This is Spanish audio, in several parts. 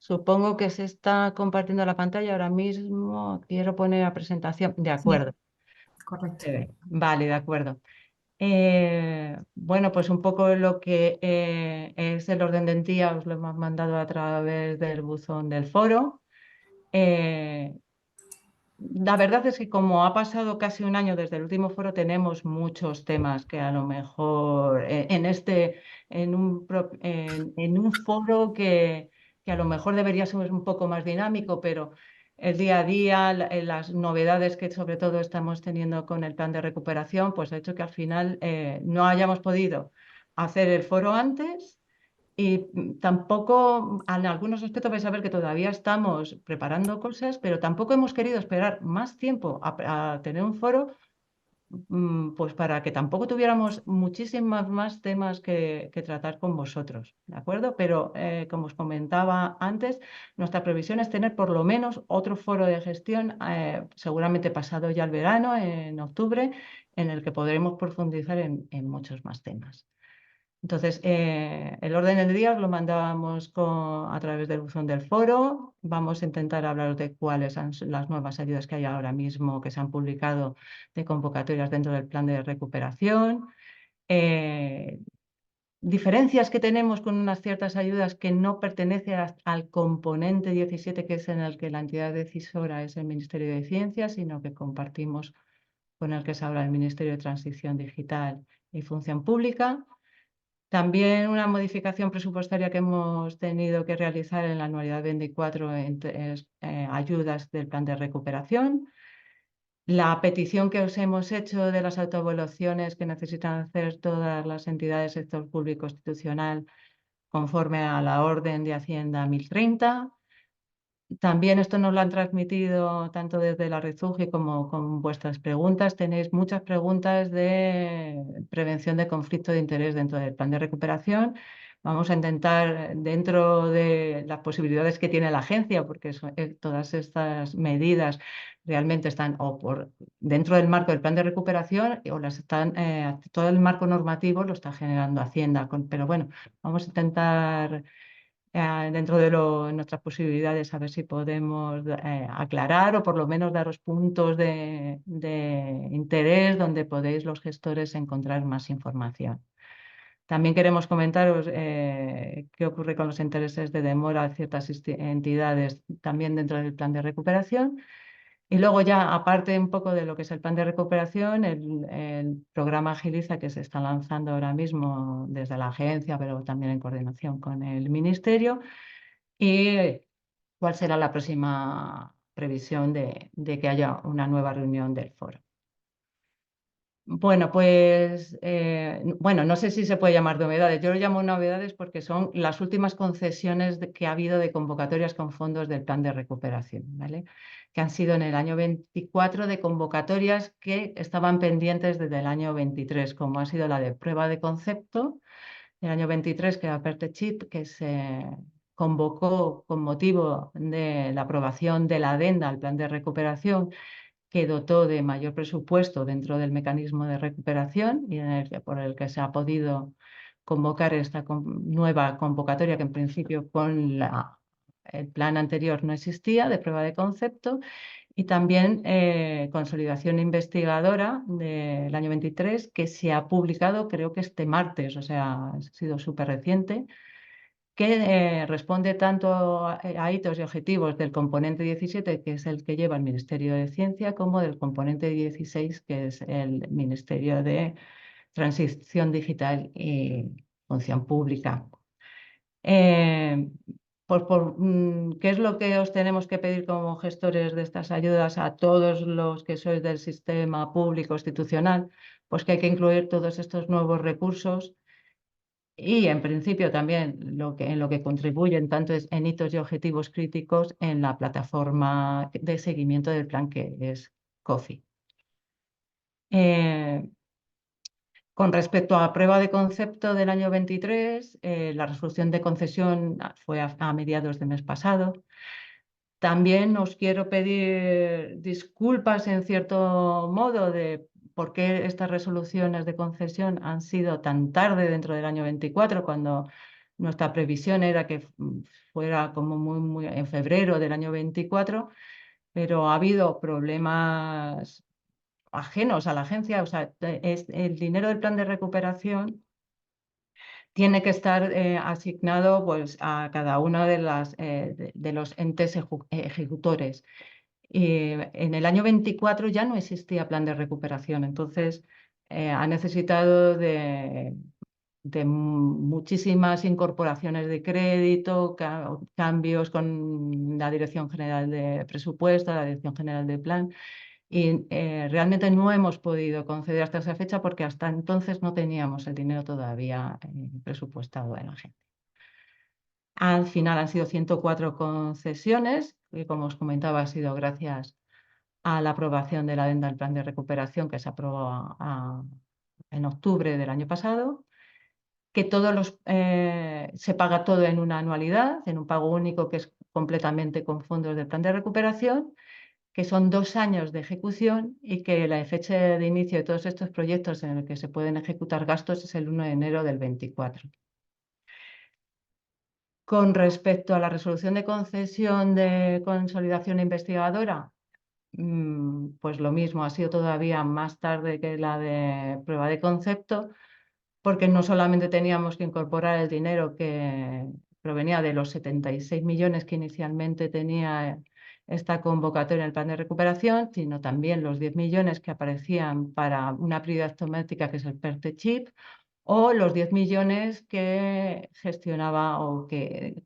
Supongo que se está compartiendo la pantalla ahora mismo. Quiero poner la presentación. De Sí, acuerdo. correcto. Vale, de acuerdo. Bueno, pues un poco lo que es el orden del día os lo hemos mandado a través del buzón del foro. Eh, la verdad es que como ha pasado casi un año desde el último foro, tenemos muchos temas que a lo mejor en un foro que a lo mejor debería ser un poco más dinámico, pero el día a día, las novedades que sobre todo estamos teniendo con el plan de recuperación, pues ha hecho que al final no hayamos podido hacer el foro antes. Y tampoco, en algunos aspectos vais a ver que todavía estamos preparando cosas, pero tampoco hemos querido esperar más tiempo a tener un foro, pues para que tampoco tuviéramos muchísimos más temas que tratar con vosotros, ¿de acuerdo? Pero como os comentaba antes, nuestra previsión es tener por lo menos otro foro de gestión, seguramente pasado ya el verano, en octubre, en el que podremos profundizar en muchos más temas. Entonces, el orden del día os lo mandábamos a través del buzón del foro. Vamos a intentar hablar de cuáles son las nuevas ayudas que hay ahora mismo que se han publicado de convocatorias dentro del plan de recuperación. Eh, Diferencias que tenemos con unas ciertas ayudas que no pertenecen al componente 17, que es en el que la entidad decisora es el Ministerio de Ciencia, sino que compartimos con el que se habla el Ministerio de Transición Digital y Función Pública. También una modificación presupuestaria que hemos tenido que realizar en la anualidad 24 es ayudas del plan de recuperación. La petición que os hemos hecho de las autoevaluaciones que necesitan hacer todas las entidades del sector público institucional conforme a la Orden de Hacienda 1030. También esto nos lo han transmitido tanto desde la Rezugi como con vuestras preguntas. Tenéis muchas preguntas de prevención de conflicto de interés dentro del plan de recuperación. Vamos a intentar, dentro de las posibilidades que tiene la agencia, porque todas estas medidas realmente están dentro del marco del plan de recuperación o todo el marco normativo lo está generando Hacienda. Pero bueno, vamos a intentar dentro de nuestras posibilidades, a ver si podemos aclarar o por lo menos daros puntos de interés donde podéis los gestores encontrar más información. También queremos comentaros qué ocurre con los intereses de demora de ciertas entidades también dentro del plan de recuperación. Y luego ya, aparte un poco de lo que es el plan de recuperación, el programa Agiliza que se está lanzando ahora mismo desde la agencia, pero también en coordinación con el ministerio, y cuál será la próxima previsión de que haya una nueva reunión del foro. Bueno, pues, bueno, no sé si se puede llamar novedades. Yo lo llamo novedades porque son las últimas concesiones que ha habido de convocatorias con fondos del plan de recuperación, ¿vale? Que han sido en el año 24 de convocatorias que estaban pendientes desde el año 23, como ha sido la de prueba de concepto del año 23, que era PerteChip, que se convocó con motivo de la aprobación de la adenda al plan de recuperación que dotó de mayor presupuesto dentro del mecanismo de recuperación y por el que se ha podido convocar esta nueva convocatoria que en principio con el plan anterior no existía de prueba de concepto, y también consolidación investigadora del año 23 que se ha publicado creo que este martes, o sea, ha sido súper reciente, que responde tanto a hitos y objetivos del componente 17, que es el que lleva el Ministerio de Ciencia, como del componente 16, que es el Ministerio de Transición Digital y Función Pública. Eh, ¿Qué es lo que os tenemos que pedir como gestores de estas ayudas a todos los que sois del sistema público institucional? Pues que hay que incluir todos estos nuevos recursos y en principio también en lo que contribuyen tanto es en hitos y objetivos críticos en la plataforma de seguimiento del plan que es COFI. Eh, con respecto a la prueba de concepto del año 23, la resolución de concesión fue a mediados del mes pasado. También os quiero pedir disculpas en cierto modo de por qué estas resoluciones de concesión han sido tan tarde dentro del año 24, cuando Nuestra previsión era que fuera como muy en febrero del año 24, pero ha habido problemas ajenos a la agencia. O sea, el dinero del plan de recuperación tiene que estar asignado pues, a cada uno de los entes ejecutores. En el año 24 ya no existía plan de recuperación, entonces ha necesitado de muchísimas incorporaciones de crédito, cambios con la Dirección General de Presupuesto, la Dirección General de Plan, y realmente no hemos podido conceder hasta esa fecha porque hasta entonces no teníamos el dinero todavía presupuestado en la agencia. Al final han sido 104 concesiones, que como os comentaba ha sido gracias a la aprobación de la adenda del plan de recuperación que se aprobó en octubre del año pasado, que se paga todo en una anualidad, en un pago único que es completamente con fondos del plan de recuperación, que son 2 años de ejecución y que la fecha de inicio de todos estos proyectos en el que se pueden ejecutar gastos es el 1 de enero del 24. Con respecto a la resolución de concesión de consolidación investigadora, pues lo mismo, ha sido todavía más tarde que la de prueba de concepto, porque no solamente teníamos que incorporar el dinero que provenía de los 76 millones que inicialmente tenía esta convocatoria en el plan de recuperación, sino también los 10 millones que aparecían para una prioridad automática que es el PERTE Chip, o los 10 millones que gestionaba o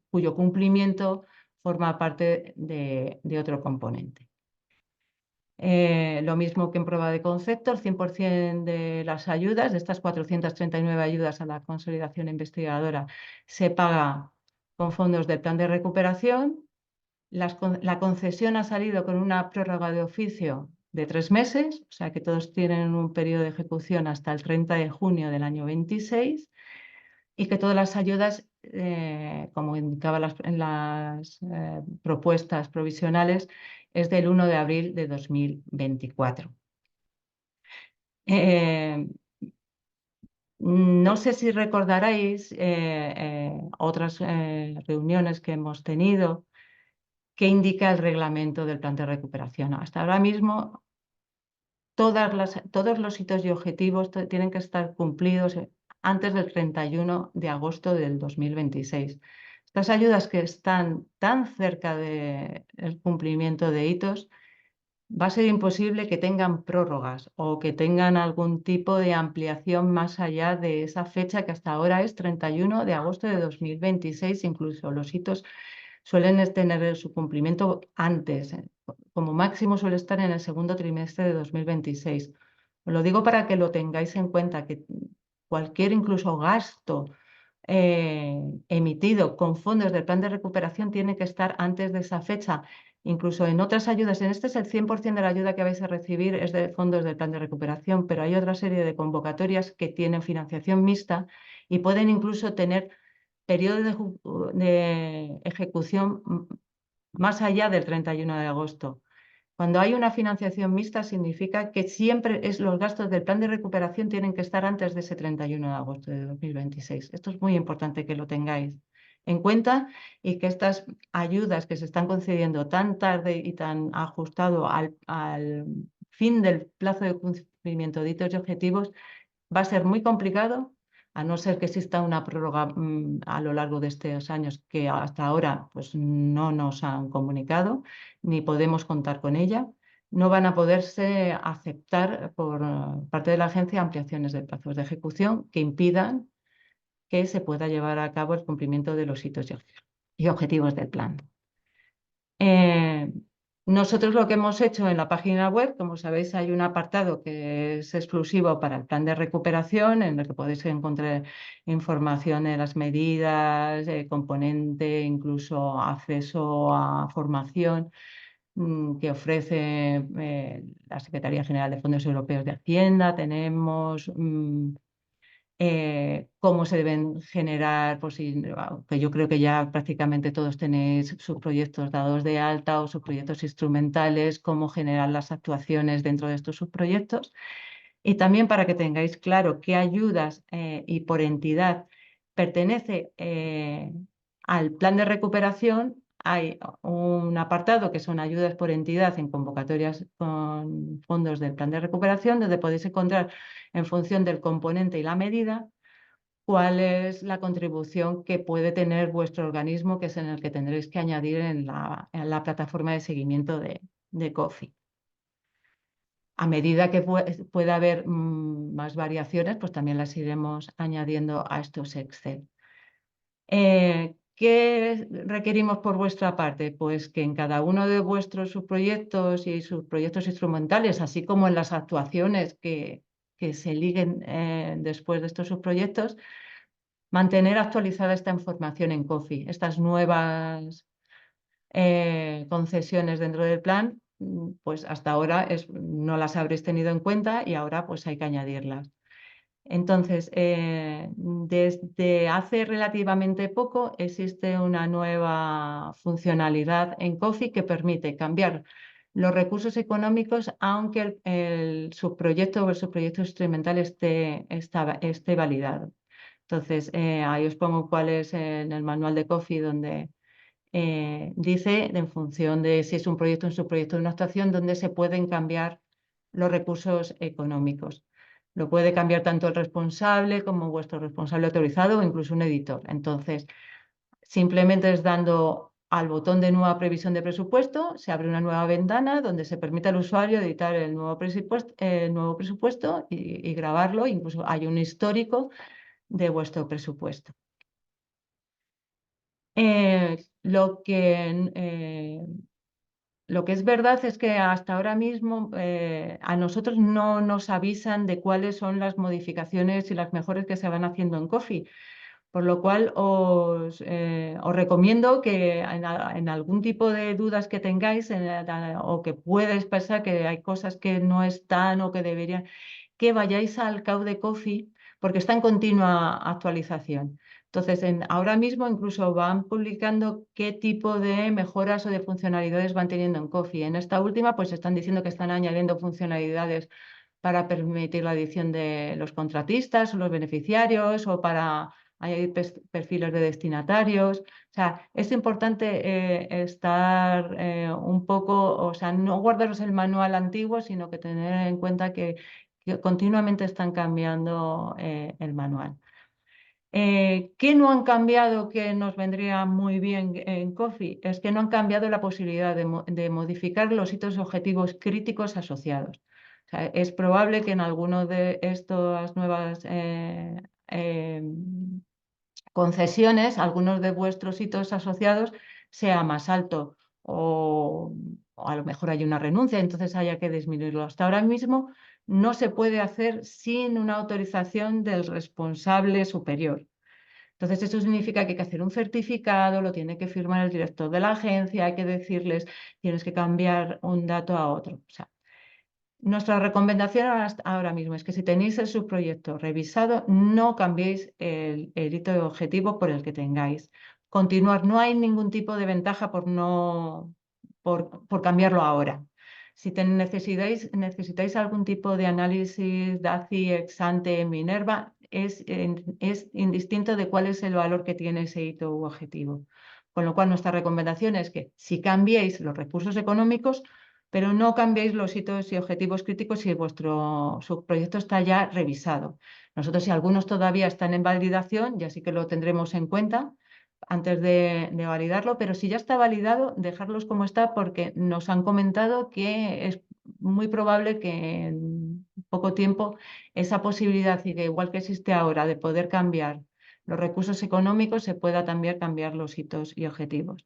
cuyo cumplimiento forma parte de otro componente. Lo mismo que en prueba de concepto, el 100% de las ayudas, de estas 439 ayudas a la consolidación investigadora, se paga con fondos del plan de recuperación. La concesión ha salido con una prórroga de oficio de 3 meses, o sea que todos tienen un periodo de ejecución hasta el 30 de junio del año 26, y que todas las ayudas, como indicaba en las propuestas provisionales, es del 1 de abril de 2024. No sé si recordaréis otras reuniones que hemos tenido que indica el reglamento del plan de recuperación. Hasta ahora mismo todos los hitos y objetivos tienen que estar cumplidos antes del 31 de agosto del 2026. Estas ayudas que están tan cerca del cumplimiento de hitos, va a ser imposible que tengan prórrogas o que tengan algún tipo de ampliación más allá de esa fecha que hasta ahora es 31 de agosto de 2026. Incluso los hitos suelen tener su cumplimiento antes. Como máximo suele estar en el segundo trimestre de 2026. Os lo digo para que lo tengáis en cuenta, que cualquier incluso gasto emitido con fondos del plan de recuperación tiene que estar antes de esa fecha. Incluso en otras ayudas, en este es el 100% de la ayuda que vais a recibir es de fondos del plan de recuperación, pero hay otra serie de convocatorias que tienen financiación mixta y pueden incluso tener periodo de ejecución más allá del 31 de agosto. Cuando hay una financiación mixta significa que siempre los gastos del plan de recuperación tienen que estar antes de ese 31 de agosto de 2026. Esto es muy importante que lo tengáis en cuenta y que estas ayudas que se están concediendo tan tarde y tan ajustado al fin del plazo de cumplimiento de hitos y objetivos va a ser muy complicado, a no ser que exista una prórroga a lo largo de estos años que hasta ahora pues, no nos han comunicado, ni podemos contar con ella. No van a poderse aceptar por parte de la agencia ampliaciones de plazos de ejecución que impidan que se pueda llevar a cabo el cumplimiento de los hitos y objetivos del plan. Nosotros lo que hemos hecho en la página web, como sabéis, hay un apartado que es exclusivo para el plan de recuperación, en el que podéis encontrar información de las medidas, componente, incluso acceso a formación que ofrece la Secretaría General de Fondos Europeos de Hacienda. Tenemos cómo se deben generar, pues, que yo creo que ya prácticamente todos tenéis sus proyectos dados de alta o sus proyectos instrumentales, cómo generar las actuaciones dentro de estos subproyectos. Y también para que tengáis claro qué ayudas y por entidad pertenece al plan de recuperación. Hay un apartado que son ayudas por entidad en convocatorias con fondos del plan de recuperación, donde podéis encontrar, en función del componente y la medida, cuál es la contribución que puede tener vuestro organismo, que es en el que tendréis que añadir en la plataforma de seguimiento de COFI. A medida que pueda haber más variaciones, pues también las iremos añadiendo a estos Excel. ¿Qué requerimos por vuestra parte? Pues que en cada uno de vuestros subproyectos y subproyectos instrumentales, así como en las actuaciones que se liguen después de estos subproyectos, mantener actualizada esta información en COFI. Estas nuevas concesiones dentro del plan, pues hasta ahora no las habréis tenido en cuenta y ahora pues hay que añadirlas. Entonces, desde hace relativamente poco existe una nueva funcionalidad en COFI que permite cambiar los recursos económicos aunque el subproyecto o el subproyecto instrumental esté validado. Entonces, ahí os pongo cuál es en el manual de COFI, donde dice, en función de si es un proyecto, un subproyecto, una actuación, donde se pueden cambiar los recursos económicos. Lo puede cambiar tanto el responsable como vuestro responsable autorizado o incluso un editor. Entonces, simplemente es dando al botón de nueva previsión de presupuesto, se abre una nueva ventana donde se permite al usuario editar el nuevo presupuesto y grabarlo. Incluso hay un histórico de vuestro presupuesto. Lo que es verdad es que hasta ahora mismo a nosotros no nos avisan de cuáles son las modificaciones y las mejoras que se van haciendo en COFI, por lo cual os recomiendo que en algún tipo de dudas que tengáis o que puedes pensar que hay cosas que no están o que deberían, que vayáis al CAU de COFI porque está en continua actualización. Entonces, ahora mismo incluso van publicando qué tipo de mejoras o de funcionalidades van teniendo en COFI. En esta última, pues están diciendo que están añadiendo funcionalidades para permitir la edición de los contratistas o los beneficiarios o para añadir perfiles de destinatarios. O sea, es importante estar un poco, o sea, no guardaros el manual antiguo, sino que tener en cuenta que continuamente están cambiando el manual. ¿Qué no han cambiado que nos vendría muy bien en COFI? Es que no han cambiado la posibilidad de modificar los hitos objetivos críticos asociados. O sea, es probable que en alguno de estas nuevas concesiones, algunos de vuestros hitos asociados sea más alto o a lo mejor hay una renuncia, entonces haya que disminuirlo. Hasta ahora mismo no se puede hacer sin una autorización del responsable superior. Entonces, eso significa que hay que hacer un certificado, lo tiene que firmar el director de la agencia, hay que decirles, tienes que cambiar un dato a otro. O sea, nuestra recomendación ahora mismo es que si tenéis el subproyecto revisado, no cambiéis el hito de objetivo por el que tengáis. Continuar, no hay ningún tipo de ventaja por cambiarlo ahora. Si necesitáis algún tipo de análisis DACI, ex ante, Minerva, es indistinto de cuál es el valor que tiene ese hito u objetivo. Con lo cual, nuestra recomendación es que si cambiéis los recursos económicos, pero no cambiéis los hitos y objetivos críticos si vuestro subproyecto está ya revisado. Nosotros, si algunos todavía están en validación, ya sí que lo tendremos en cuenta antes de validarlo, pero si ya está validado, dejarlos como está porque nos han comentado que es muy probable que en poco tiempo esa posibilidad, y que igual que existe ahora, de poder cambiar los recursos económicos, se pueda también cambiar los hitos y objetivos.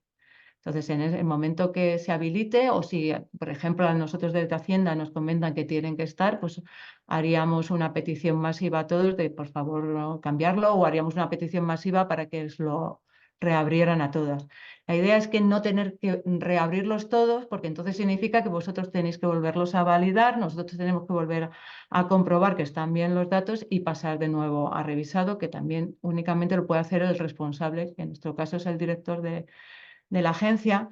Entonces, en el momento que se habilite o si, por ejemplo, a nosotros desde Hacienda nos comentan que tienen que estar, pues haríamos una petición masiva a todos de, por favor, no cambiarlo, o haríamos una petición masiva para que lo reabrieran a todas. La idea es que no tener que reabrirlos todos, porque entonces significa que vosotros tenéis que volverlos a validar, nosotros tenemos que volver a comprobar que están bien los datos y pasar de nuevo a revisado, que también únicamente lo puede hacer el responsable, que en nuestro caso es el director de la agencia,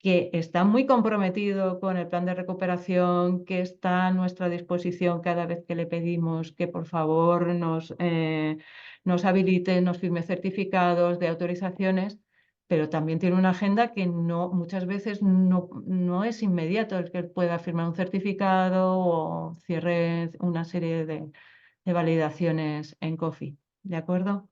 que está muy comprometido con el plan de recuperación, que está a nuestra disposición cada vez que le pedimos que por favor nos habilite, nos firme certificados de autorizaciones, pero también tiene una agenda que muchas veces no es inmediato el que pueda firmar un certificado o cierre una serie de validaciones en COFI. ¿De acuerdo?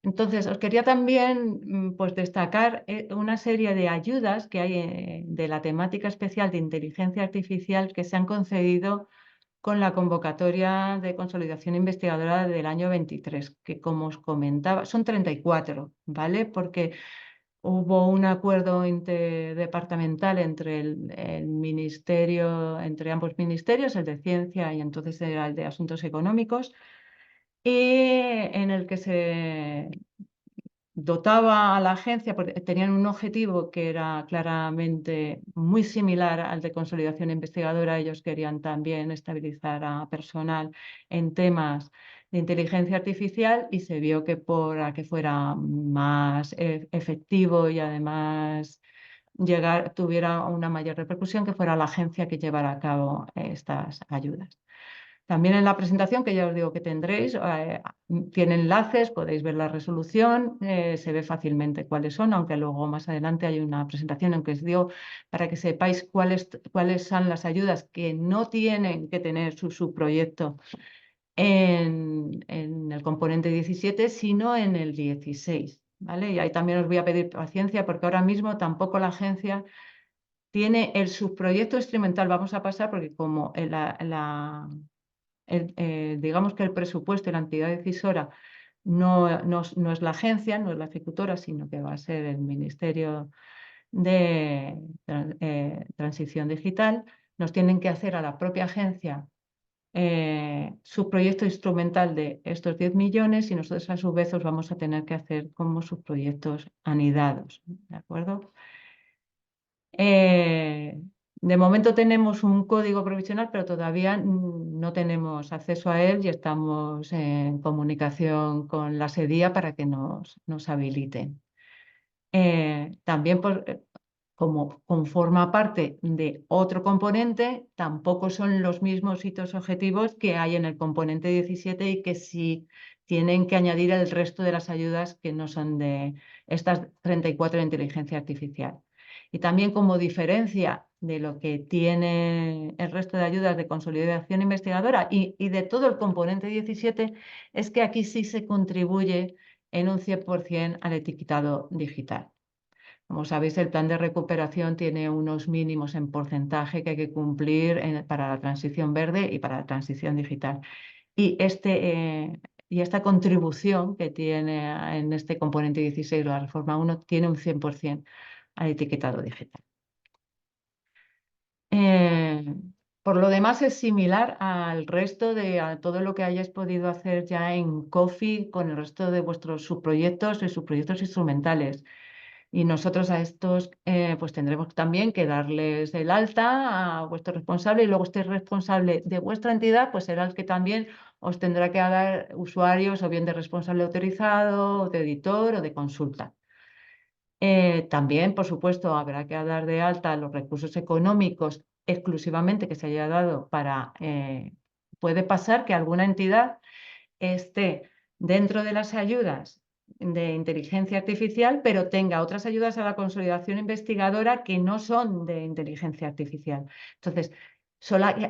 Entonces, os quería también pues, destacar una serie de ayudas que hay de la temática especial de inteligencia artificial que se han concedido con la convocatoria de consolidación investigadora del año 23, que como os comentaba, son 34, ¿vale? Porque hubo un acuerdo interdepartamental entre el ministerio, entre ambos ministerios, el de Ciencia y entonces era el de Asuntos Económicos, y en el que se dotaba a la agencia, porque tenían un objetivo que era claramente muy similar al de consolidación investigadora. Ellos querían también estabilizar a personal en temas de inteligencia artificial y se vio que para que fuera más efectivo y además tuviera una mayor repercusión, que fuera la agencia que llevara a cabo estas ayudas. También en la presentación, que ya os digo que tendréis, tiene enlaces, podéis ver la resolución, se ve fácilmente cuáles son, aunque luego más adelante hay una presentación en que os digo para que sepáis cuáles son las ayudas que no tienen que tener su subproyecto en el componente 17, sino en el 16. ¿Vale? Y ahí también os voy a pedir paciencia porque ahora mismo tampoco la agencia tiene el subproyecto instrumental. Vamos a pasar porque como digamos que el presupuesto y la entidad decisora no es la agencia, no es la ejecutora, sino que va a ser el Ministerio de Transición Digital, nos tienen que hacer a la propia agencia su proyecto instrumental de estos 10 millones y nosotros a su vez os vamos a tener que hacer como subproyectos anidados, ¿de acuerdo? De momento tenemos un código provisional, pero todavía no tenemos acceso a él y estamos en comunicación con la SEDIA para que nos habiliten. También, como conforma parte de otro componente, tampoco son los mismos hitos objetivos que hay en el componente 17 y que sí tienen que añadir el resto de las ayudas que no son de estas 34 de inteligencia artificial. Y también como diferencia de lo que tiene el resto de ayudas de consolidación investigadora y de todo el componente 17, es que aquí sí se contribuye en un 100% al etiquetado digital. Como sabéis, el plan de recuperación tiene unos mínimos en porcentaje que hay que cumplir para la transición verde y para la transición digital. Y esta contribución que tiene en este componente 16, la reforma 1, tiene un 100% al etiquetado digital. Por lo demás, es similar al resto a todo lo que hayáis podido hacer ya en COFI con el resto de vuestros subproyectos y subproyectos instrumentales. Y nosotros a estos pues tendremos también que darles el alta a vuestro responsable y luego este responsable de vuestra entidad pues será el que también os tendrá que dar usuarios o bien de responsable autorizado, o de editor o de consulta. También, por supuesto, habrá que dar de alta los recursos económicos exclusivamente que se haya dado para... puede pasar que alguna entidad esté dentro de las ayudas de inteligencia artificial, pero tenga otras ayudas a la consolidación investigadora que no son de inteligencia artificial. Entonces,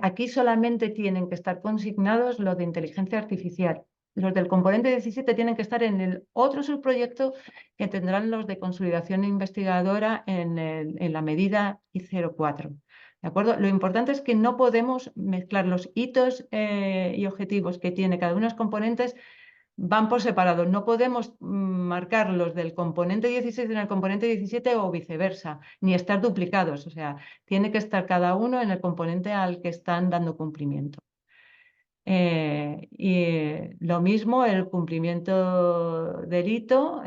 aquí solamente tienen que estar consignados los de inteligencia artificial. Los del componente 17 tienen que estar en el otro subproyecto que tendrán los de consolidación investigadora en la medida I04. ¿De acuerdo? Lo importante es que no podemos mezclar los hitos y objetivos que tiene cada uno de los componentes, van por separado. No podemos marcar los del componente 16 en el componente 17 o viceversa, ni estar duplicados. O sea, tiene que estar cada uno en el componente al que están dando cumplimiento. Y lo mismo, el cumplimiento del hito.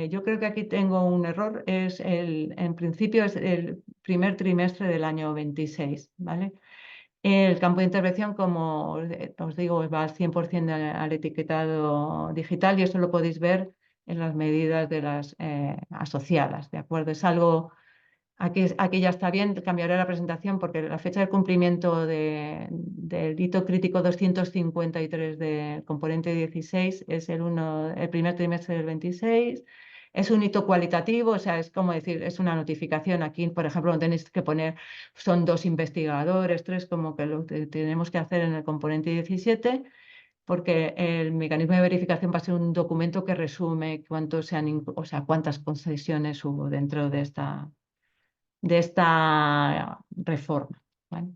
Yo creo que aquí tengo un error. En principio es el primer trimestre del año 26, ¿vale? El campo de intervención, como os digo, va al 100% al etiquetado digital y eso lo podéis ver en las medidas de las asociadas, ¿de acuerdo? Es algo, aquí ya está bien, cambiaré la presentación porque la fecha de cumplimiento del hito crítico 253 del componente 16 es el primer trimestre del 26. Es un hito cualitativo, o sea, es como decir, es una notificación. Aquí, por ejemplo, no tenéis que poner, son 2 investigadores, 3, como que lo que tenemos que hacer en el componente 17, porque el mecanismo de verificación va a ser un documento que resume o sea, cuántas concesiones hubo dentro de esta reforma, ¿vale?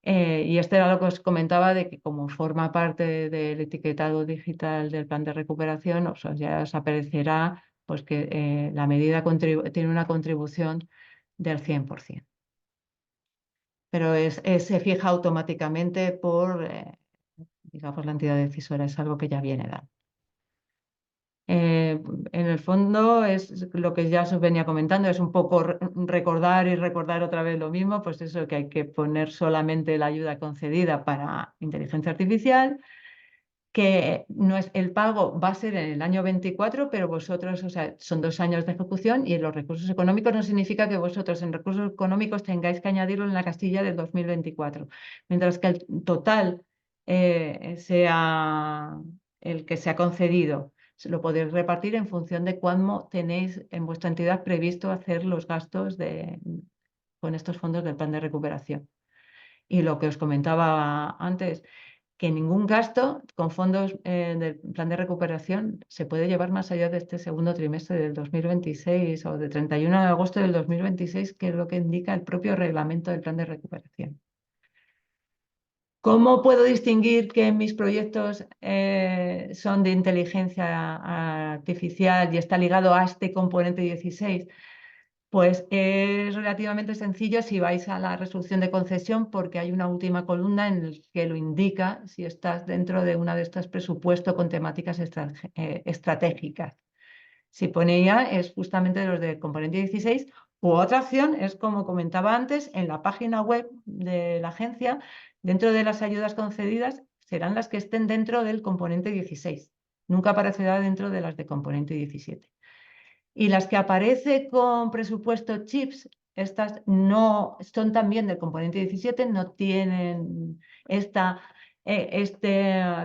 Y esto era lo que os comentaba de que como forma parte del etiquetado digital del plan de recuperación, ya os aparecerá pues, que la medida tiene una contribución del 100%. Pero se fija automáticamente por, digamos, la entidad decisora, es algo que ya viene dado. En el fondo es lo que ya os venía comentando, es un poco recordar y recordar otra vez lo mismo, pues eso, que hay que poner solamente la ayuda concedida para inteligencia artificial, que no es, el pago va a ser en el año 24, pero vosotros, o sea, son 2 años de ejecución y en los recursos económicos no significa que vosotros en recursos económicos tengáis que añadirlo en la castilla del 2024, mientras que el total sea el que se ha concedido. Lo podéis repartir en función de cuándo tenéis en vuestra entidad previsto hacer los gastos con estos fondos del plan de recuperación. Y lo que os comentaba antes, que ningún gasto con fondos del plan de recuperación se puede llevar más allá de este segundo trimestre del 2026 o de 31 de agosto del 2026, que es lo que indica el propio reglamento del plan de recuperación. ¿Cómo puedo distinguir que mis proyectos son de inteligencia artificial y está ligado a este componente 16? Pues es relativamente sencillo si vais a la resolución de concesión porque hay una última columna en la que lo indica si estás dentro de una de estas presupuestos con temáticas estratégicas. Si pone ya es justamente de los del componente 16 u otra opción es, como comentaba antes, en la página web de la agencia, dentro de las ayudas concedidas, serán las que estén dentro del componente 16. Nunca aparecerá dentro de las de componente 17. Y las que aparece con presupuesto chips, estas no son también del componente 17, no tienen esta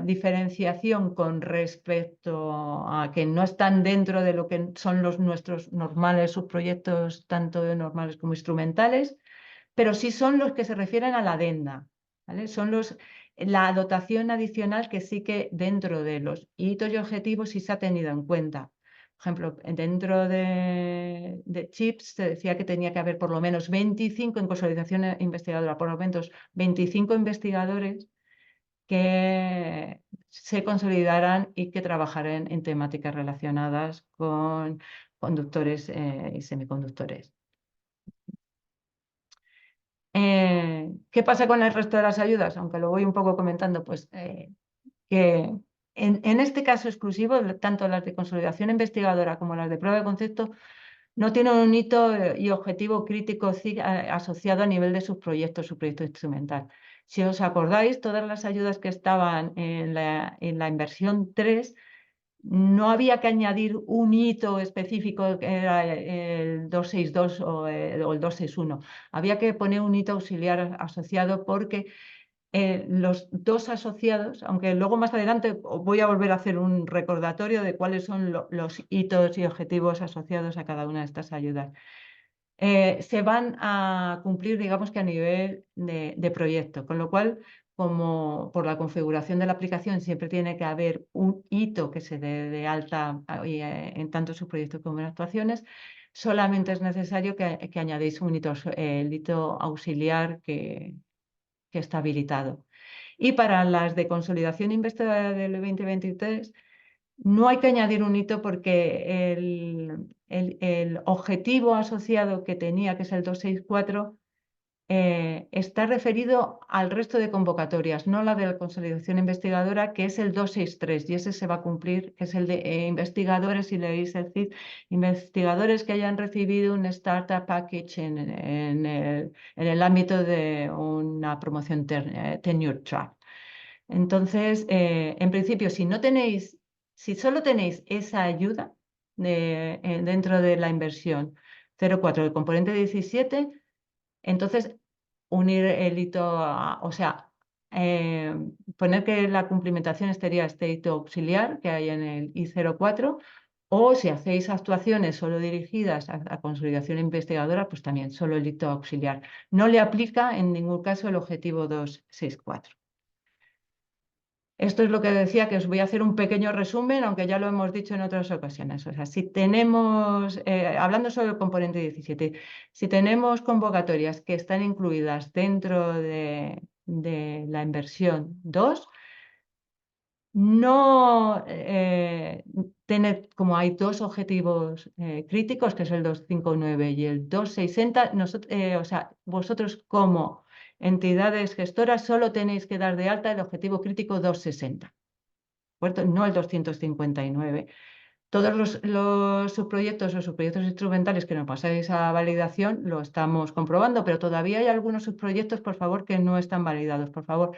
diferenciación con respecto a que no están dentro de lo que son nuestros normales subproyectos, tanto normales como instrumentales, pero sí son los que se refieren a la adenda, ¿vale? Son la dotación adicional que sí que dentro de los hitos y objetivos sí se ha tenido en cuenta. Por ejemplo, dentro de chips se decía que tenía que haber por lo menos 25 en consolidación investigadora, por lo menos 25 investigadores que se consolidaran y que trabajaran en temáticas relacionadas con conductores y semiconductores. ¿Qué pasa con el resto de las ayudas? Aunque lo voy un poco comentando, pues que en este caso exclusivo, tanto las de consolidación investigadora como las de prueba de concepto, no tienen un hito y objetivo crítico asociado a nivel de sus proyectos, su proyecto instrumental. Si os acordáis, todas las ayudas que estaban en la inversión 3, no había que añadir un hito específico que era el 262 o el 261. Había que poner un hito auxiliar asociado porque los 2 asociados, aunque luego más adelante voy a volver a hacer un recordatorio de cuáles son los hitos y objetivos asociados a cada una de estas ayudas. Se van a cumplir, digamos que a nivel de proyecto, con lo cual, como por la configuración de la aplicación siempre tiene que haber un hito que se dé de alta en tanto sus proyectos como en actuaciones, solamente es necesario que añadéis el hito auxiliar que está habilitado. Y para las de consolidación investigadora del 2023, no hay que añadir un hito porque el objetivo asociado que tenía, que es el 264, está referido al resto de convocatorias, no la de la consolidación investigadora, que es el 263, y ese se va a cumplir, que es el de investigadores, si leéis el CID, investigadores que hayan recibido un Startup Package en el ámbito de una promoción Tenure Track. Entonces, en principio, si no tenéis Si solo tenéis esa ayuda dentro de la inversión 0,4 del componente 17, entonces unir el hito, o sea, poner que la cumplimentación estaría este hito auxiliar que hay en el I04, o si hacéis actuaciones solo dirigidas a consolidación investigadora, pues también solo el hito auxiliar. No le aplica en ningún caso el objetivo 264. Esto es lo que decía, que os voy a hacer un pequeño resumen, aunque ya lo hemos dicho en otras ocasiones. O sea, si tenemos, hablando sobre el componente 17, si tenemos convocatorias que están incluidas dentro de la inversión 2, no tener, como hay dos objetivos críticos, que es el 259 y el 260, o sea, vosotros como entidades gestoras solo tenéis que dar de alta el objetivo crítico 260, ¿de acuerdo? No el 259. Todos los subproyectos o subproyectos instrumentales que nos pasáis a validación lo estamos comprobando, pero todavía hay algunos subproyectos, por favor, que no están validados. Por favor,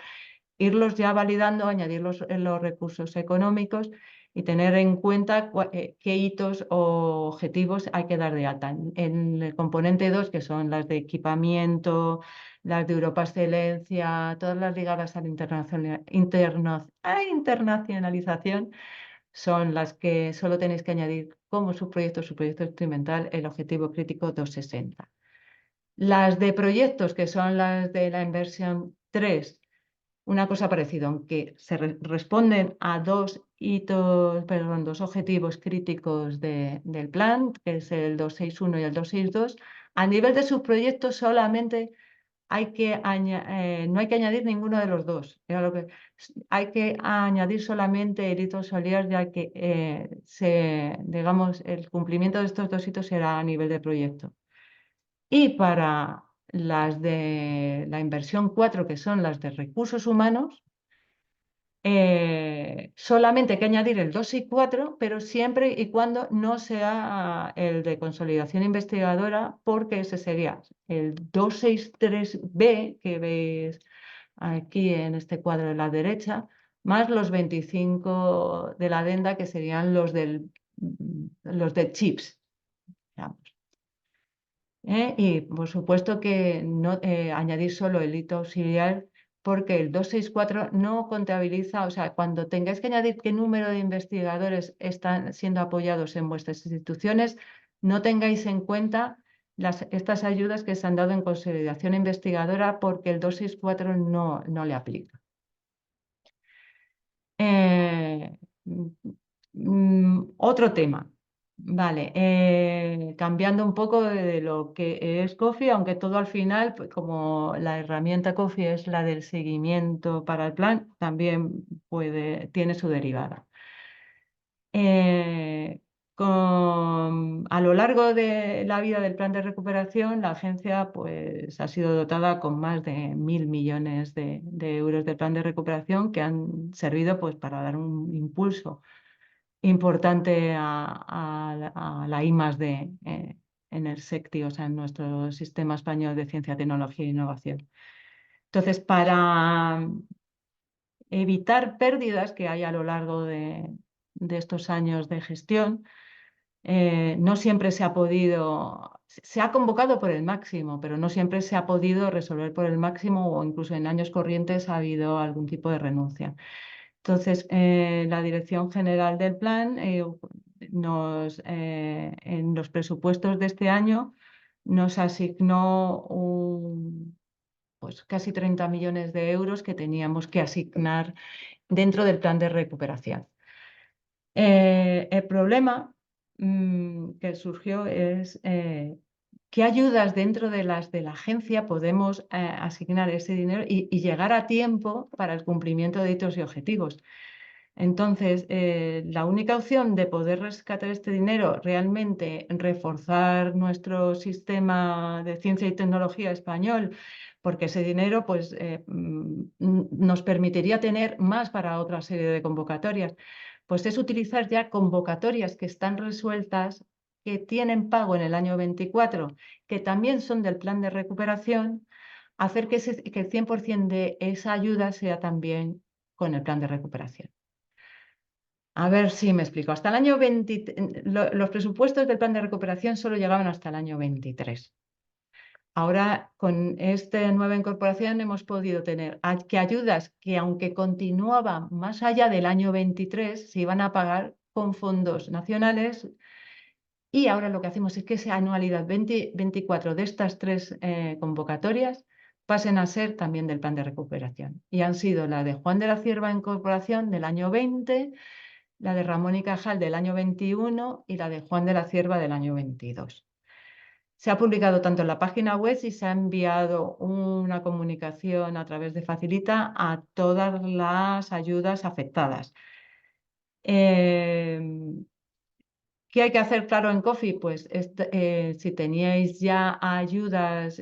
irlos ya validando, añadirlos en los recursos económicos y tener en cuenta qué hitos o objetivos hay que dar de alta. En el componente 2, que son las de equipamiento, las de Europa Excelencia, todas las ligadas a la internacionalización, son las que solo tenéis que añadir como subproyecto instrumental el objetivo crítico 260. Las de proyectos, que son las de la inversión 3, una cosa parecida, aunque se responden a dos hitos, perdón, dos objetivos críticos del plan, que es el 261 y el 262. A nivel de subproyectos solamente no hay que añadir ninguno de los dos. Hay que añadir solamente el hito auxiliar, ya que digamos, el cumplimiento de estos dos hitos será a nivel de proyecto. Y para las de la inversión 4, que son las de recursos humanos, solamente hay que añadir el 2 y 4, pero siempre y cuando no sea el de consolidación investigadora, porque ese sería el 263B que veis aquí en este cuadro de la derecha, más los 25 de la adenda, que serían los de chips, digamos. Y por supuesto que no añadir solo el hito auxiliar, porque el 264 no contabiliza, o sea, cuando tengáis que añadir qué número de investigadores están siendo apoyados en vuestras instituciones, no tengáis en cuenta estas ayudas que se han dado en consolidación investigadora, porque el 264 no le aplica. Eh, Otro tema. Vale, cambiando un poco de lo que es COFI, aunque todo al final, pues, como la herramienta COFI es la del seguimiento para el plan, también tiene su derivada. A lo largo de la vida del plan de recuperación, la agencia pues, ha sido dotada con más de 1.000 millones de euros del plan de recuperación, que han servido pues, para dar un impulso importante a la I+D en el SECTI, o sea, en nuestro Sistema Español de Ciencia, Tecnología e Innovación. Entonces, para evitar pérdidas que hay a lo largo de estos años de gestión, no siempre se ha convocado por el máximo, pero no siempre se ha podido resolver por el máximo, o incluso en años corrientes ha habido algún tipo de renuncia. Entonces, la Dirección General del Plan en los presupuestos de este año nos asignó pues casi 30 millones de euros que teníamos que asignar dentro del plan de recuperación. El problema que surgió es qué ayudas dentro de las de la agencia podemos asignar ese dinero y llegar a tiempo para el cumplimiento de hitos y objetivos. Entonces, la única opción de poder rescatar este dinero, realmente reforzar nuestro sistema de ciencia y tecnología español, porque ese dinero pues, nos permitiría tener más para otra serie de convocatorias, pues es utilizar ya convocatorias que están resueltas, que tienen pago en el año 24, que también son del plan de recuperación, hacer que el 100% de esa ayuda sea también con el plan de recuperación. A ver si me explico. Hasta el año 20, los presupuestos del plan de recuperación solo llegaban hasta el año 23. Ahora, con esta nueva incorporación, hemos podido tener que ayudas que, aunque continuaban más allá del año 23, se iban a pagar con fondos nacionales. Y ahora lo que hacemos es que esa anualidad 2024 de estas tres convocatorias pasen a ser también del plan de recuperación. Y han sido la de Juan de la Cierva Incorporación del año 20, la de Ramón y Cajal del año 21 y la de Juan de la Cierva del año 22. Se ha publicado tanto en la página web y se ha enviado una comunicación a través de Facilita a todas las ayudas afectadas. ¿Qué hay que hacer, claro, en Coffee? Pues si teníais ya ayudas,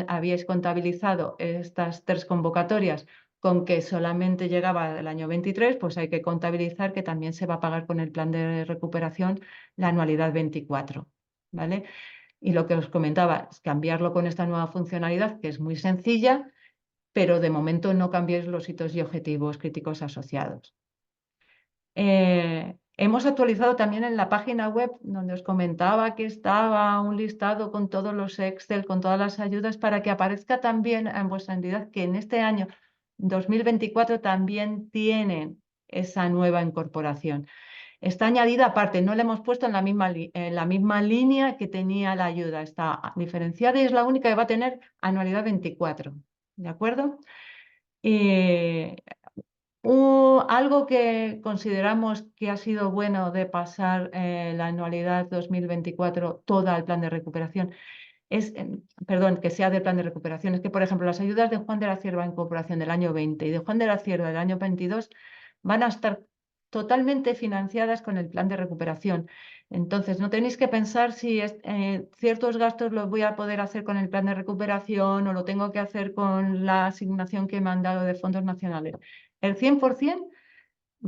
habíais contabilizado estas tres convocatorias con que solamente llegaba el año 23, pues hay que contabilizar que también se va a pagar con el plan de recuperación la anualidad 24, ¿vale? Y lo que os comentaba es cambiarlo con esta nueva funcionalidad, que es muy sencilla, pero de momento no cambiéis los hitos y objetivos críticos asociados. Hemos actualizado también en la página web donde os comentaba que estaba un listado con todos los Excel, con todas las ayudas, para que aparezca también en vuestra entidad que en este año 2024 también tienen esa nueva incorporación. Está añadida aparte, no la hemos puesto en la misma línea que tenía la ayuda. Está diferenciada y es la única que va a tener anualidad 24. ¿De acuerdo? Algo que consideramos que ha sido bueno de pasar la anualidad 2024 toda al plan de recuperación perdón, que sea del plan de recuperación, es que, por ejemplo, las ayudas de Juan de la Cierva en Incorporación del año 20 y de Juan de la Cierva del año 22 van a estar totalmente financiadas con el plan de recuperación. Entonces, no tenéis que pensar si ciertos gastos los voy a poder hacer con el plan de recuperación o lo tengo que hacer con la asignación que me han dado de fondos nacionales. El 100%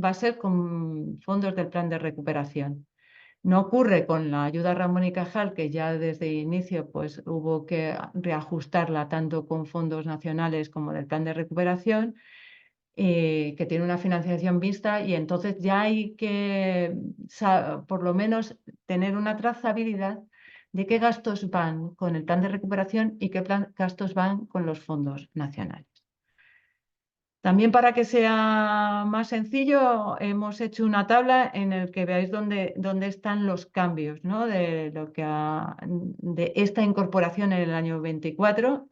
va a ser con fondos del plan de recuperación. No ocurre con la ayuda Ramón y Cajal, que ya desde el inicio pues, hubo que reajustarla tanto con fondos nacionales como del plan de recuperación, que tiene una financiación vista y entonces ya hay que por lo menos tener una trazabilidad de qué gastos van con el plan de recuperación y qué gastos van con los fondos nacionales. También para que sea más sencillo, hemos hecho una tabla en la que veáis dónde están los cambios, ¿no? de esta incorporación en el año 24,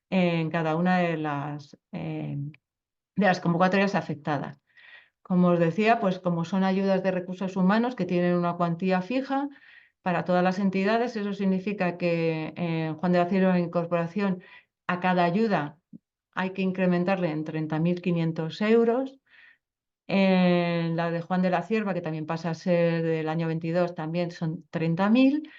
en cada una de las convocatorias afectadas. Como os decía, pues como son ayudas de recursos humanos que tienen una cuantía fija para todas las entidades, eso significa que en Juan de la Cierva Incorporación a cada ayuda hay que incrementarle en 30.500 euros. En la de Juan de la Cierva, que también pasa a ser del año 22, también son 30.000.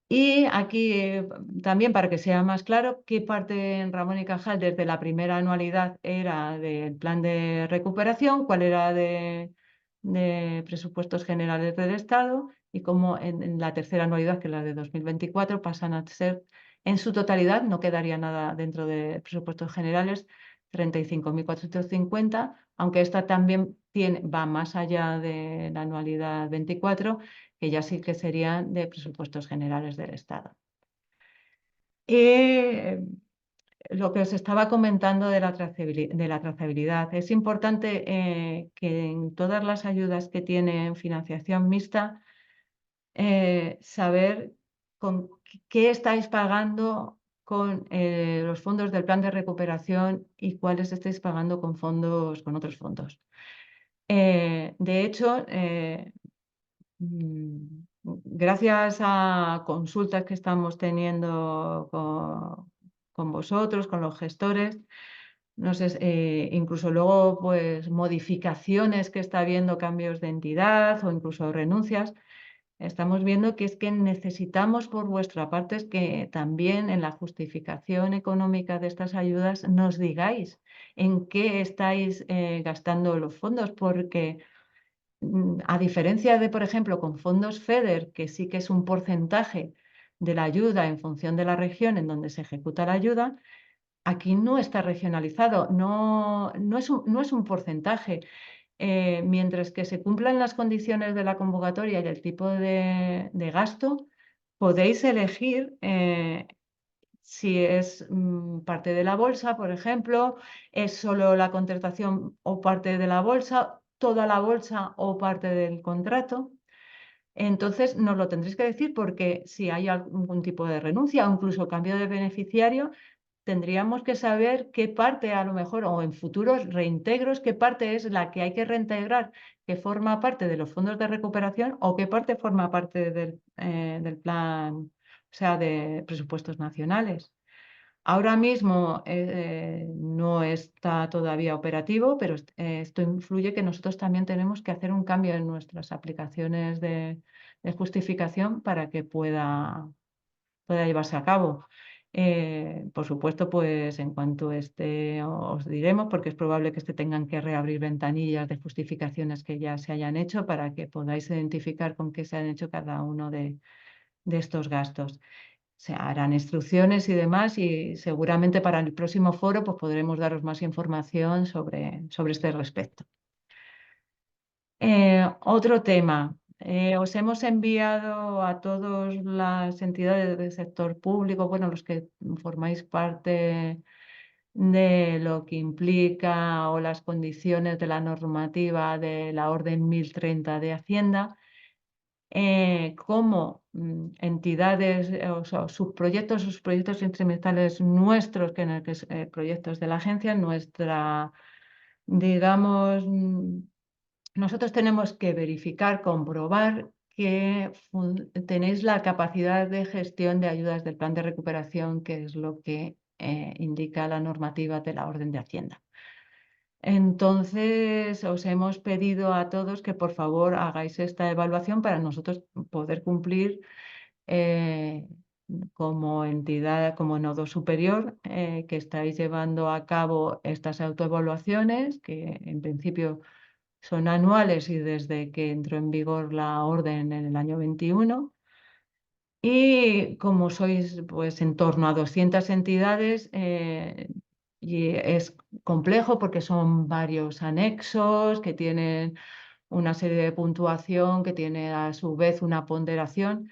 Y aquí también para que sea más claro, qué parte en Ramón y Cajal desde la primera anualidad era del plan de recuperación, cuál era de presupuestos generales del Estado y cómo en la tercera anualidad, que es la de 2024, pasan a ser en su totalidad, no quedaría nada dentro de presupuestos generales, 35.450, aunque esta también va más allá de la anualidad 24, que ya sí que serían de presupuestos generales del Estado. Y lo que os estaba comentando de la trazabilidad, es importante que en todas las ayudas que tienen financiación mixta, saber con qué estáis pagando con los fondos del plan de recuperación y cuáles estáis pagando con otros fondos. De hecho, gracias a consultas que estamos teniendo con vosotros, con los gestores, no sé, incluso luego pues modificaciones que está habiendo, cambios de entidad o incluso renuncias, estamos viendo que es que necesitamos por vuestra parte es que también en la justificación económica de estas ayudas nos digáis en qué estáis gastando los fondos, porque a diferencia de, por ejemplo, con fondos FEDER, que sí que es un porcentaje de la ayuda en función de la región en donde se ejecuta la ayuda, aquí no está regionalizado, no es un porcentaje. mientras que se cumplan las condiciones de la convocatoria y el tipo de gasto, podéis elegir si es parte de la bolsa, por ejemplo, es solo la contratación o parte de la bolsa, toda la bolsa o parte del contrato. Entonces nos lo tendréis que decir porque si hay algún tipo de renuncia o incluso cambio de beneficiario, tendríamos que saber qué parte a lo mejor o en futuros reintegros, qué parte es la que hay que reintegrar, que forma parte de los fondos de recuperación o qué parte forma parte del plan, o sea, de presupuestos nacionales. Ahora mismo no está todavía operativo, pero esto influye que nosotros también tenemos que hacer un cambio en nuestras aplicaciones de justificación para que pueda llevarse a cabo. Por supuesto, pues en cuanto esté os diremos, porque es probable que tengan que reabrir ventanillas de justificaciones que ya se hayan hecho para que podáis identificar con qué se han hecho cada uno de estos gastos. Se harán instrucciones y demás y seguramente para el próximo foro pues podremos daros más información sobre este respecto. Otro tema. Os hemos enviado a todas las entidades del sector público, bueno, los que formáis parte de lo que implica o las condiciones de la normativa de la Orden 1030 de Hacienda, como entidades, o sea, sus proyectos instrumentales nuestros, que en el que proyectos de la agencia, digamos, nosotros tenemos que verificar, comprobar que tenéis la capacidad de gestión de ayudas del plan de recuperación, que es lo que indica la normativa de la Orden de Hacienda. Entonces, os hemos pedido a todos que por favor hagáis esta evaluación para nosotros poder cumplir eh, como entidad, como nodo superior, que estáis llevando a cabo estas autoevaluaciones, que en principio son anuales y desde que entró en vigor la orden en el año 21. Y como sois pues en torno a 200 entidades, y es complejo porque son varios anexos que tienen una serie de puntuación, que tiene a su vez una ponderación.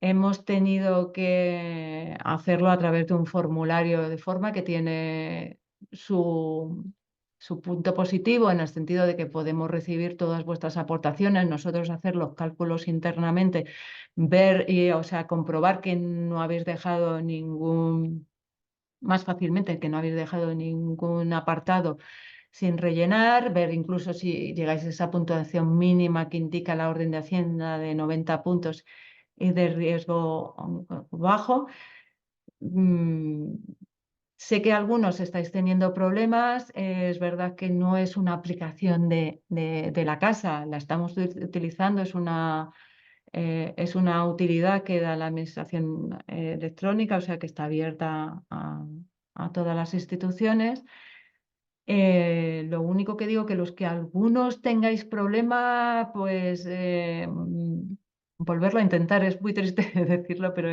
Hemos tenido que hacerlo a través de un formulario de forma que tiene su punto positivo en el sentido de que podemos recibir todas vuestras aportaciones, nosotros hacer los cálculos internamente, ver y, o sea, comprobar que no habéis dejado más fácilmente, que no habéis dejado ningún apartado sin rellenar, ver incluso si llegáis a esa puntuación mínima que indica la orden de Hacienda de 90 puntos y de riesgo bajo. Sé que algunos estáis teniendo problemas, es verdad que no es una aplicación de la casa, la estamos utilizando, es una utilidad que da la administración electrónica, o sea que está abierta a todas las instituciones. Lo único que digo que los que algunos tengáis problema, pues volverlo a intentar. Es muy triste decirlo, pero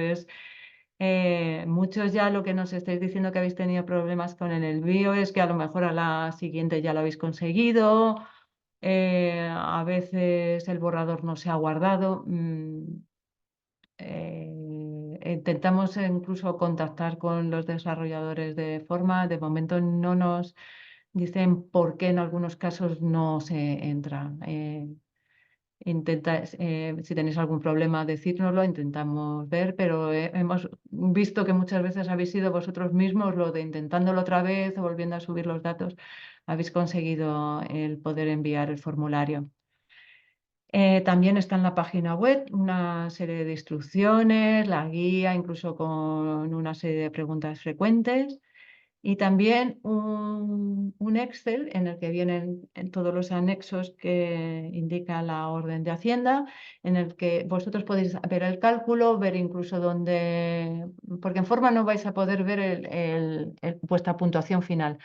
muchos ya lo que nos estáis diciendo que habéis tenido problemas con el envío es que a lo mejor a la siguiente ya lo habéis conseguido. A veces el borrador no se ha guardado. Intentamos incluso contactar con los desarrolladores de forma. De momento no nos dicen por qué en algunos casos no se entra. Si tenéis algún problema, decírnoslo, intentamos ver, pero hemos visto que muchas veces habéis sido vosotros mismos lo de intentándolo otra vez o volviendo a subir los datos, habéis conseguido el poder enviar el formulario. También está en la página web una serie de instrucciones, la guía, incluso con una serie de preguntas frecuentes. Y también un Excel en el que vienen en todos los anexos que indica la orden de Hacienda, en el que vosotros podéis ver el cálculo, ver incluso dónde, porque en forma no vais a poder ver vuestra puntuación final.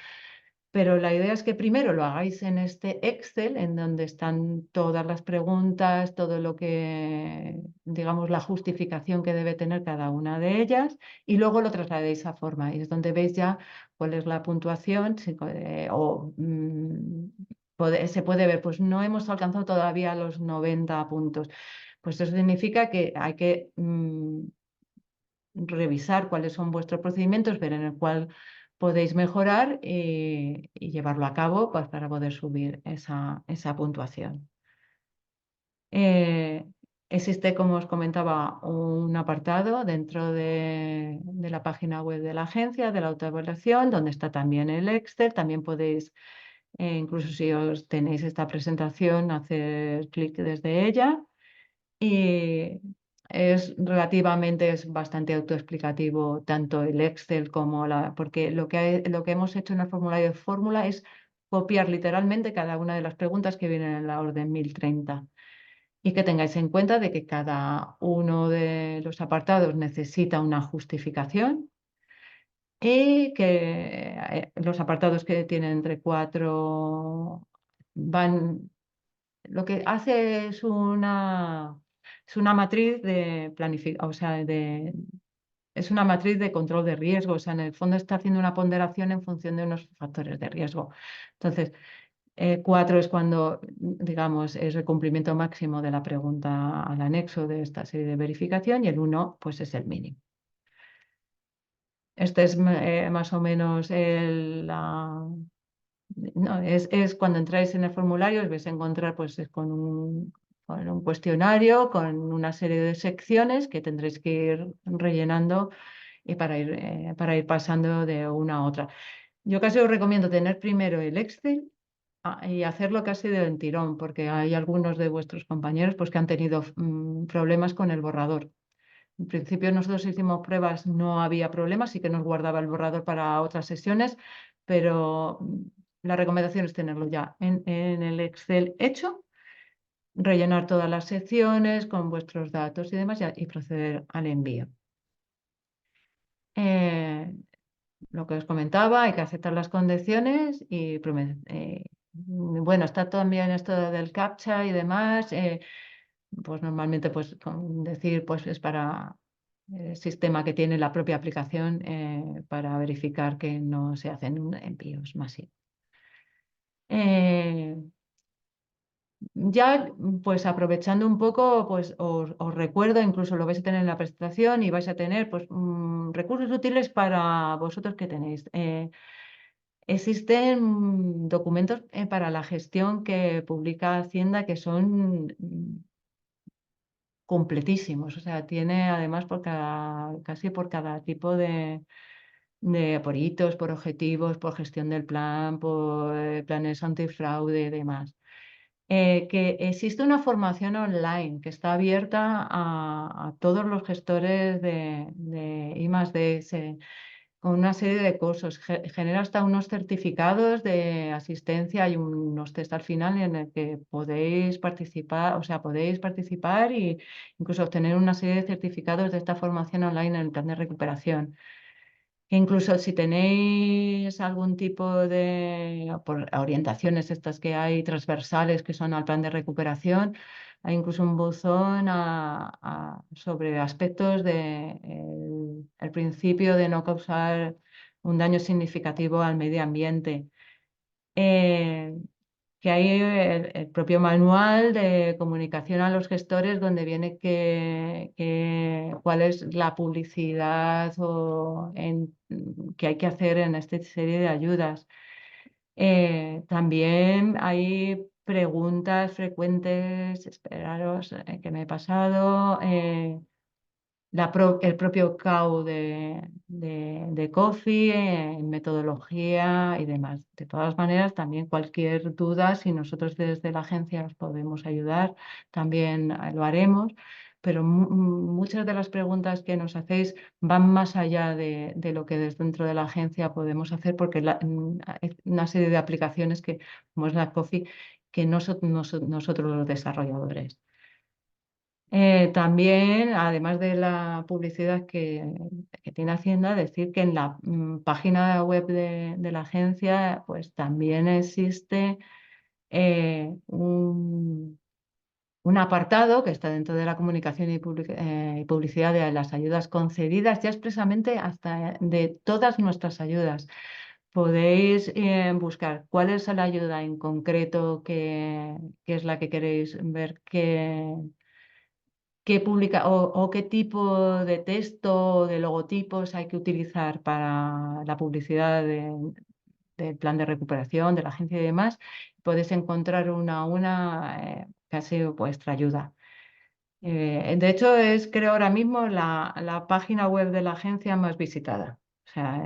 Pero la idea es que primero lo hagáis en este Excel, en donde están todas las preguntas, todo lo que, digamos, la justificación que debe tener cada una de ellas, y luego lo trasladéis a forma. Y es donde veis ya cuál es la puntuación se puede ver, pues no hemos alcanzado todavía los 90 puntos. Pues eso significa que hay que revisar cuáles son vuestros procedimientos, ver en el cual podéis mejorar y llevarlo a cabo pues, para poder subir esa puntuación. Eh, Existe, como os comentaba, un apartado dentro de la página web de la agencia de la autoevaluación, donde está también el Excel. También podéis, incluso si os tenéis esta presentación, hacer clic desde ella. Y es bastante autoexplicativo tanto el Excel como porque lo que hemos hecho en el formulario de fórmula es copiar literalmente cada una de las preguntas que vienen en la orden 1030. Y que tengáis en cuenta de que cada uno de los apartados necesita una justificación y que los apartados que tienen entre cuatro van, lo que hace es una matriz de planificación, o sea, es una matriz de control de riesgo, o sea, en el fondo está haciendo una ponderación en función de unos factores de riesgo. Entonces, 4 es cuando, digamos, es el cumplimiento máximo de la pregunta al anexo de esta serie de verificación y el 1, pues es el mínimo. Este es más o menos no, es cuando entráis en el formulario, os vais a encontrar pues, con un cuestionario, con una serie de secciones que tendréis que ir rellenando y para ir pasando de una a otra. Yo casi os recomiendo tener primero el Excel y hacerlo casi del tirón, porque hay algunos de vuestros compañeros pues, que han tenido problemas con el borrador. En principio nosotros hicimos pruebas, no había problemas, sí que nos guardaba el borrador para otras sesiones, pero la recomendación es tenerlo ya en el Excel hecho, rellenar todas las secciones con vuestros datos y demás y proceder al envío. Lo que os comentaba, hay que aceptar las condiciones y bueno, está también esto del CAPTCHA y demás, pues normalmente pues decir pues es para el sistema que tiene la propia aplicación para verificar que no se hacen envíos masivos. Eh, Ya, pues aprovechando un poco, pues os recuerdo, incluso lo vais a tener en la presentación y vais a tener pues, recursos útiles para vosotros que tenéis. Existen documentos para la gestión que publica Hacienda que son completísimos. O sea, tiene además casi por cada tipo por hitos, por objetivos, por gestión del plan, por planes antifraude y demás. Que existe una formación online que está abierta a todos los gestores de I+D+S con una serie de cursos. Genera hasta unos certificados de asistencia y unos test al final en el que podéis participar, o sea, podéis participar e incluso obtener una serie de certificados de esta formación online en el plan de recuperación. Incluso si tenéis algún tipo de orientaciones, estas que hay transversales que son al plan de recuperación, hay incluso un buzón sobre aspectos el principio de no causar un daño significativo al medio ambiente. Eh, que hay el propio manual de comunicación a los gestores donde viene cuál es la publicidad que hay que hacer en esta serie de ayudas. También hay preguntas frecuentes, esperaros que me he pasado. El propio CAU de COFI, metodología y demás. De todas maneras, también cualquier duda, si nosotros desde la agencia os podemos ayudar, también lo haremos. Pero muchas de las preguntas que nos hacéis van más allá de lo que desde dentro de la agencia podemos hacer, porque hay una serie de aplicaciones como es la COFI, que nosotros los desarrolladores. También, además de la publicidad que tiene Hacienda, decir que en la página web de la agencia pues también existe un apartado que está dentro de la comunicación y publicidad de las ayudas concedidas, ya expresamente hasta de todas nuestras ayudas, podéis buscar cuál es la ayuda en concreto que es la que queréis ver qué publica o qué tipo de texto o de logotipos hay que utilizar para la publicidad del plan de recuperación, de la agencia y demás. Podéis encontrar una a una que ha sido vuestra ayuda. De hecho, es creo ahora mismo la página web de la agencia más visitada. O sea,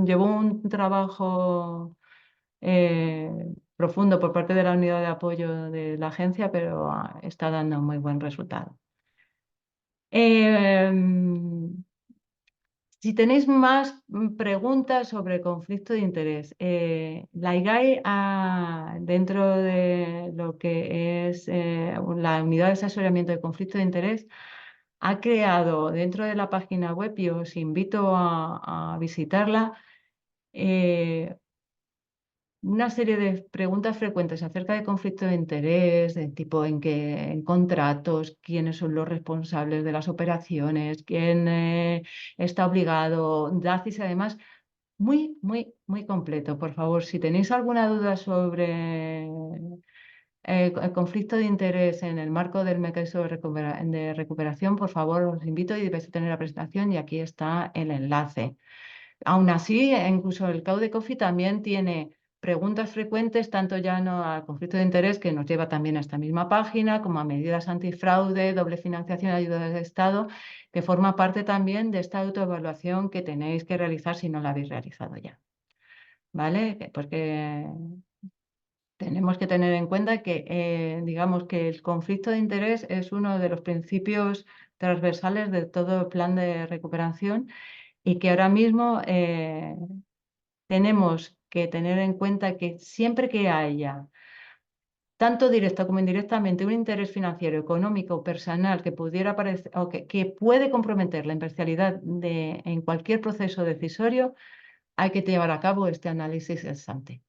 llevó un trabajo eh, profundo por parte de la unidad de apoyo de la agencia, pero está dando muy buen resultado. Si tenéis más preguntas sobre conflicto de interés, la IGAI, dentro de lo que es la unidad de asesoramiento de conflicto de interés, ha creado dentro de la página web, y os invito a visitarla, eh, una serie de preguntas frecuentes acerca de conflicto de interés, de tipo en contratos, quiénes son los responsables de las operaciones, quién está obligado, DACIS, además, muy, muy, muy completo. Por favor, si tenéis alguna duda sobre el conflicto de interés en el marco del mecanismo de recuperación, por favor, os invito y debéis tener la presentación y aquí está el enlace. Aún así, incluso el Caude Coffee también tiene preguntas frecuentes, tanto ya no al conflicto de interés, que nos lleva también a esta misma página, como a medidas antifraude, doble financiación y ayuda del Estado, que forma parte también de esta autoevaluación que tenéis que realizar si no la habéis realizado ya. ¿Vale? Porque tenemos que tener en cuenta que, digamos, que el conflicto de interés es uno de los principios transversales de todo el plan de recuperación y que ahora mismo tenemos que tener en cuenta que siempre que haya, tanto directo como indirectamente, un interés financiero, económico o personal que pudiera parecer, o que puede comprometer la imparcialidad en cualquier proceso decisorio, hay que llevar a cabo este análisis ex ante.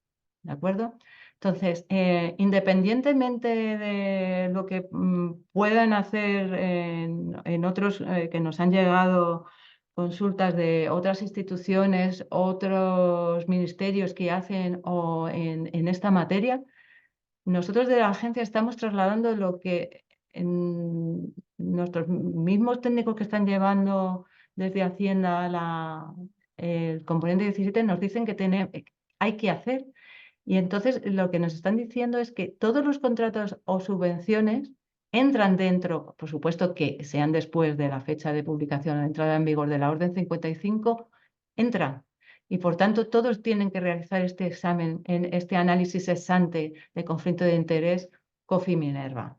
¿De acuerdo? Entonces, independientemente de lo que puedan hacer en otros que nos han llegado consultas de otras instituciones, otros ministerios que hacen o en esta materia, nosotros de la agencia estamos trasladando lo que nuestros mismos técnicos que están llevando desde Hacienda el componente 17 nos dicen que hay que hacer. Y entonces lo que nos están diciendo es que todos los contratos o subvenciones entran dentro, por supuesto que sean después de la fecha de publicación o de entrada en vigor de la Orden 55, entran. Y por tanto, todos tienen que realizar este examen, este análisis ex ante de conflicto de interés COFI Minerva.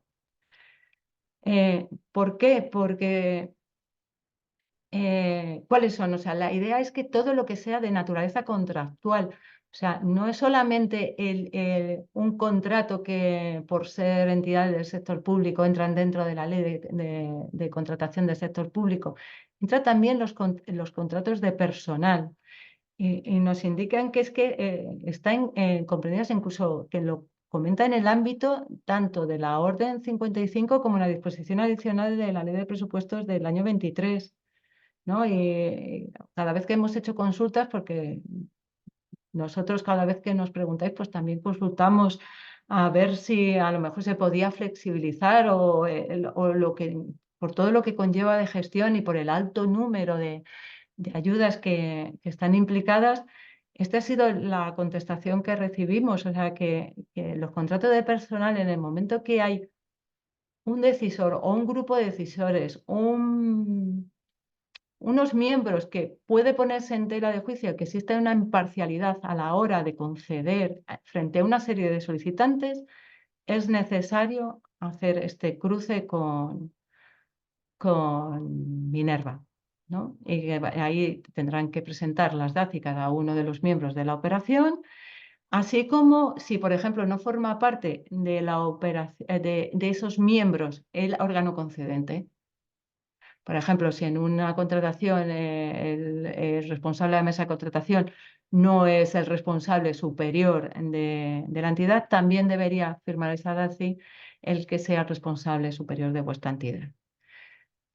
¿Por qué? Porque ¿cuáles son? O sea, la idea es que todo lo que sea de naturaleza contractual, o sea, no es solamente un contrato que por ser entidades del sector público entran dentro de la ley de contratación del sector público, entra también los contratos de personal. Y nos indican que es que están comprendidas incluso que lo comenta en el ámbito tanto de la Orden 55 como la disposición adicional de la Ley de Presupuestos del año 23. ¿No? Y cada vez que hemos hecho consultas, porque nosotros cada vez que nos preguntáis, pues también consultamos a ver si a lo mejor se podía flexibilizar o por todo lo que conlleva de gestión y por el alto número de ayudas que están implicadas. Esta ha sido la contestación que recibimos, o sea que los contratos de personal en el momento que hay un decisor o un grupo de decisores, unos miembros que puede ponerse en tela de juicio que existe una imparcialidad a la hora de conceder frente a una serie de solicitantes, es necesario hacer este cruce con Minerva, ¿no? Y ahí tendrán que presentar las DACI cada uno de los miembros de la operación, así como si, por ejemplo, no forma parte de la operación, de esos miembros el órgano concedente. Por ejemplo, si en una contratación el responsable de la mesa de contratación no es el responsable superior de la entidad, también debería firmar esa DACI el que sea el responsable superior de vuestra entidad.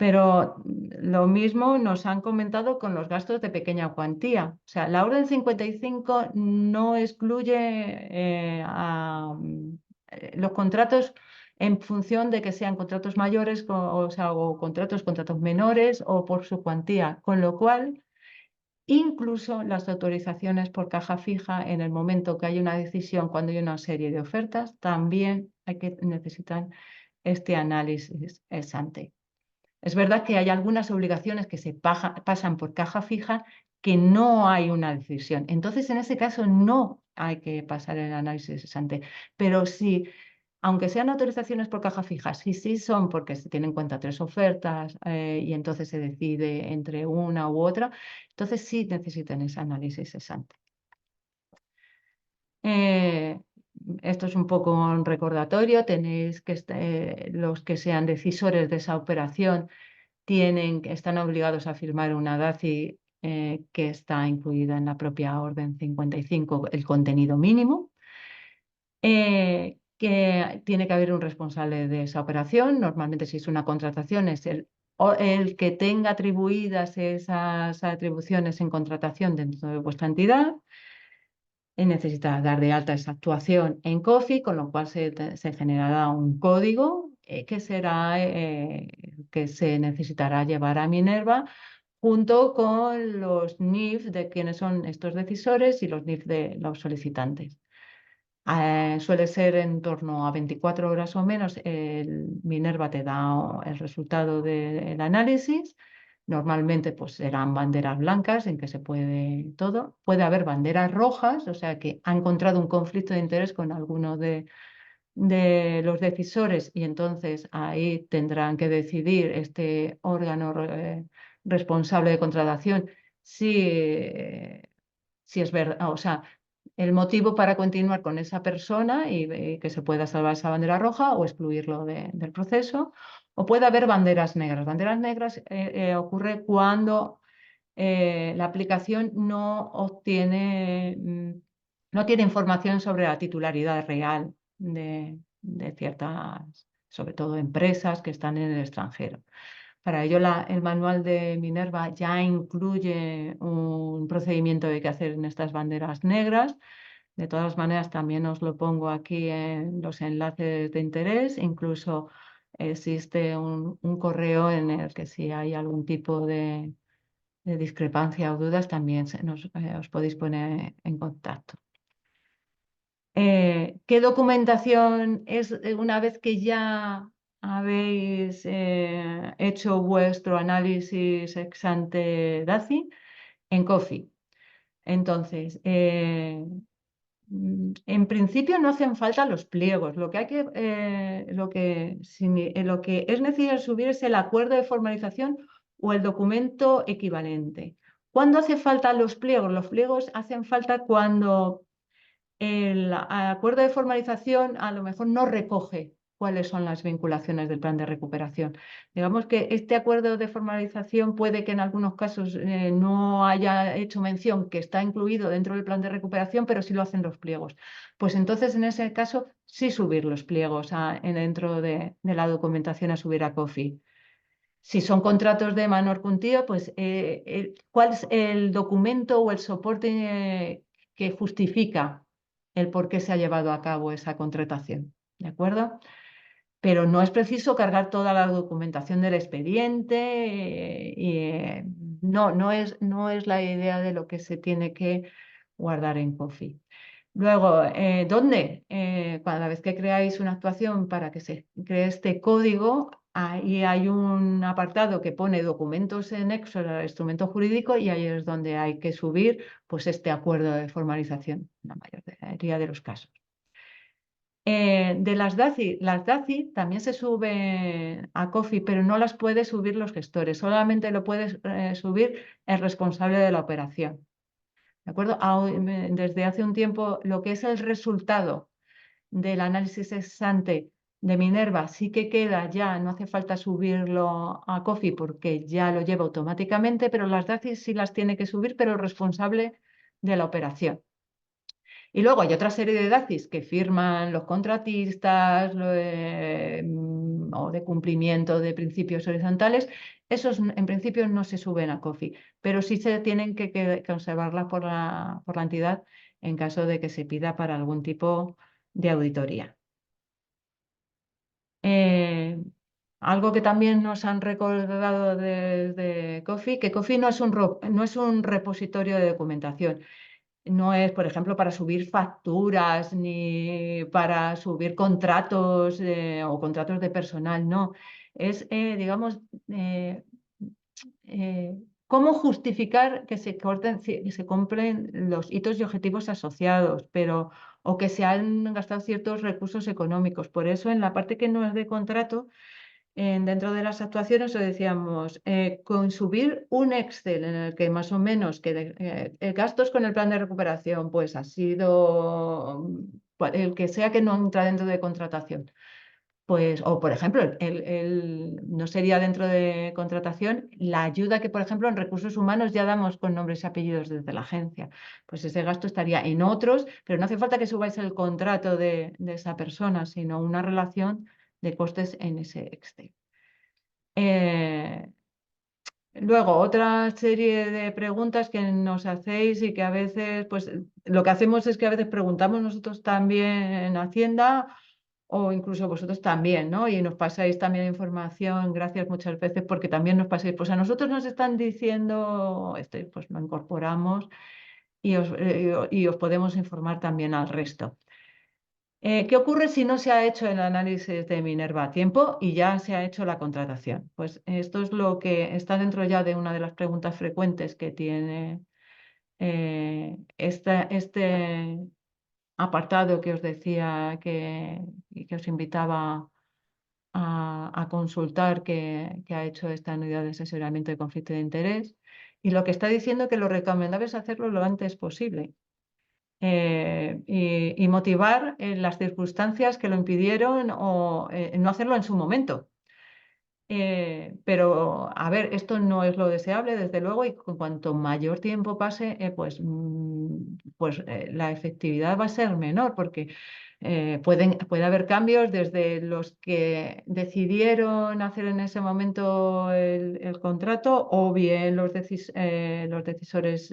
Pero lo mismo nos han comentado con los gastos de pequeña cuantía. O sea, la orden 55 no excluye los contratos en función de que sean contratos mayores, o sea, o contratos menores o por su cuantía, con lo cual incluso las autorizaciones por caja fija, en el momento que hay una decisión, cuando hay una serie de ofertas, también necesitan este análisis ex ante. Es verdad que hay algunas obligaciones que se pasan por caja fija que no hay una decisión. Entonces, en ese caso, no hay que pasar el análisis ex ante. Pero sí, aunque sean autorizaciones por caja fija, sí son porque se tienen en cuenta tres ofertas y entonces se decide entre una u otra, entonces sí necesitan ese análisis ex ante. Esto es un poco un recordatorio, tenéis que los que sean decisores de esa operación están obligados a firmar una DACI que está incluida en la propia orden 55, el contenido mínimo. Que tiene que haber un responsable de esa operación. Normalmente, si es una contratación, es el que tenga atribuidas esas atribuciones en contratación dentro de vuestra entidad. Necesita dar de alta esa actuación en COFI, con lo cual se generará un código que será que se necesitará llevar a Minerva junto con los NIF de quienes son estos decisores y los NIF de los solicitantes. Suele ser en torno a 24 horas o menos. Minerva te da el resultado del análisis. Normalmente pues serán banderas blancas en que se puede todo. Puede haber banderas rojas, o sea que ha encontrado un conflicto de interés con alguno de los decisores y entonces ahí tendrán que decidir este órgano responsable de contratación si es verdad, o sea, el motivo para continuar con esa persona y que se pueda salvar esa bandera roja o excluirlo del proceso. O puede haber banderas negras. Banderas negras ocurre cuando la aplicación no tiene información sobre la titularidad real de ciertas, sobre todo empresas que están en el extranjero. Para ello, el manual de Minerva ya incluye un procedimiento que hay que hacer en estas banderas negras. De todas maneras, también os lo pongo aquí en los enlaces de interés. Incluso existe un correo en el que si hay algún tipo de discrepancia o dudas, también os podéis poner en contacto. ¿Qué documentación es una vez que ya habéis hecho vuestro análisis ex ante DACI en COFI? Entonces, en principio no hacen falta los pliegos. Lo que es necesario subir es el acuerdo de formalización o el documento equivalente. ¿Cuándo hace falta los pliegos? Los pliegos hacen falta cuando el acuerdo de formalización a lo mejor no recoge cuáles son las vinculaciones del plan de recuperación. Digamos que este acuerdo de formalización puede que en algunos casos no haya hecho mención que está incluido dentro del plan de recuperación, pero sí lo hacen los pliegos. Pues entonces, en ese caso, sí subir los pliegos dentro de la documentación a subir a COFI. Si son contratos de menor cuantía, pues ¿cuál es el documento o el soporte que justifica el por qué se ha llevado a cabo esa contratación? ¿De acuerdo? Pero no es preciso cargar toda la documentación del expediente no es la idea de lo que se tiene que guardar en COFI. Luego, ¿dónde? Cada vez que creáis una actuación para que se cree este código, ahí hay un apartado que pone documentos anexos al instrumento jurídico y ahí es donde hay que subir pues, este acuerdo de formalización, en la mayoría de los casos. De las DACI también se suben a COFI, pero no las puede subir los gestores, solamente lo puede subir el responsable de la operación. ¿De acuerdo? Desde hace un tiempo, lo que es el resultado del análisis ex ante de Minerva sí que queda ya, no hace falta subirlo a COFI porque ya lo lleva automáticamente, pero las DACI sí las tiene que subir, pero el responsable de la operación. Y luego hay otra serie de DACIs que firman los contratistas, o de cumplimiento de principios horizontales, esos en principio no se suben a COFI, pero sí se tienen que conservarlas por la entidad en caso de que se pida para algún tipo de auditoría. Algo que también nos han recordado desde COFI, que COFI no es un repositorio de documentación. No es, por ejemplo, para subir facturas ni para subir contratos o contratos de personal, no. Es, digamos, eh, eh, cómo justificar que que se cumplen los hitos y objetivos asociados, pero o que se han gastado ciertos recursos económicos. Por eso, en la parte que no es de contrato, dentro de las actuaciones os decíamos, con subir un Excel en el que más o menos gastos con el plan de recuperación, pues ha sido el que sea que no entra dentro de contratación. Pues, o por ejemplo, no sería dentro de contratación la ayuda que, por ejemplo, en recursos humanos ya damos con nombres y apellidos desde la agencia. Pues ese gasto estaría en otros, pero no hace falta que subáis el contrato de esa persona, sino una relación de costes en ese Excel. Luego, otra serie de preguntas que nos hacéis y que a veces, pues lo que hacemos es que a veces preguntamos nosotros también en Hacienda o incluso vosotros también, ¿no? Y nos pasáis también información, gracias muchas veces porque también nos pasáis, pues a nosotros nos están diciendo esto, y pues lo incorporamos y os podemos informar también al resto. ¿Qué ocurre si no se ha hecho el análisis de Minerva a tiempo y ya se ha hecho la contratación? Pues esto es lo que está dentro ya de una de las preguntas frecuentes que tiene este apartado que os decía y que os invitaba a consultar que ha hecho esta unidad de asesoramiento de conflicto de interés. Y lo que está diciendo que lo recomendable es hacerlo lo antes posible y motivar las circunstancias que lo impidieron o no hacerlo en su momento. Pero, a ver, esto no es lo deseable, desde luego, y cuanto mayor tiempo pase, pues la efectividad va a ser menor, porque puede haber cambios desde los que decidieron hacer en ese momento el contrato o bien los decisores.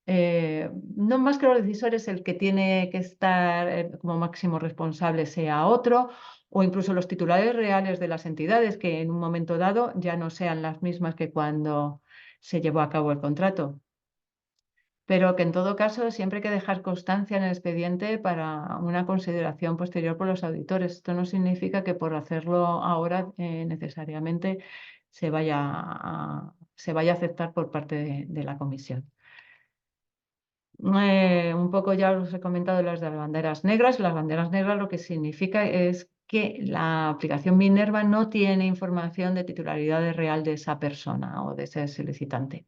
No más que los decisores, el que tiene que estar como máximo responsable sea otro, o incluso los titulares reales de las entidades, que en un momento dado ya no sean las mismas que cuando se llevó a cabo el contrato. Pero que en todo caso siempre hay que dejar constancia en el expediente para una consideración posterior por los auditores. Esto no significa que por hacerlo ahora necesariamente se vaya a aceptar por parte de la comisión. Un poco ya os he comentado las de las banderas negras. Las banderas negras lo que significa es que la aplicación Minerva no tiene información de titularidad real de esa persona o de ese solicitante.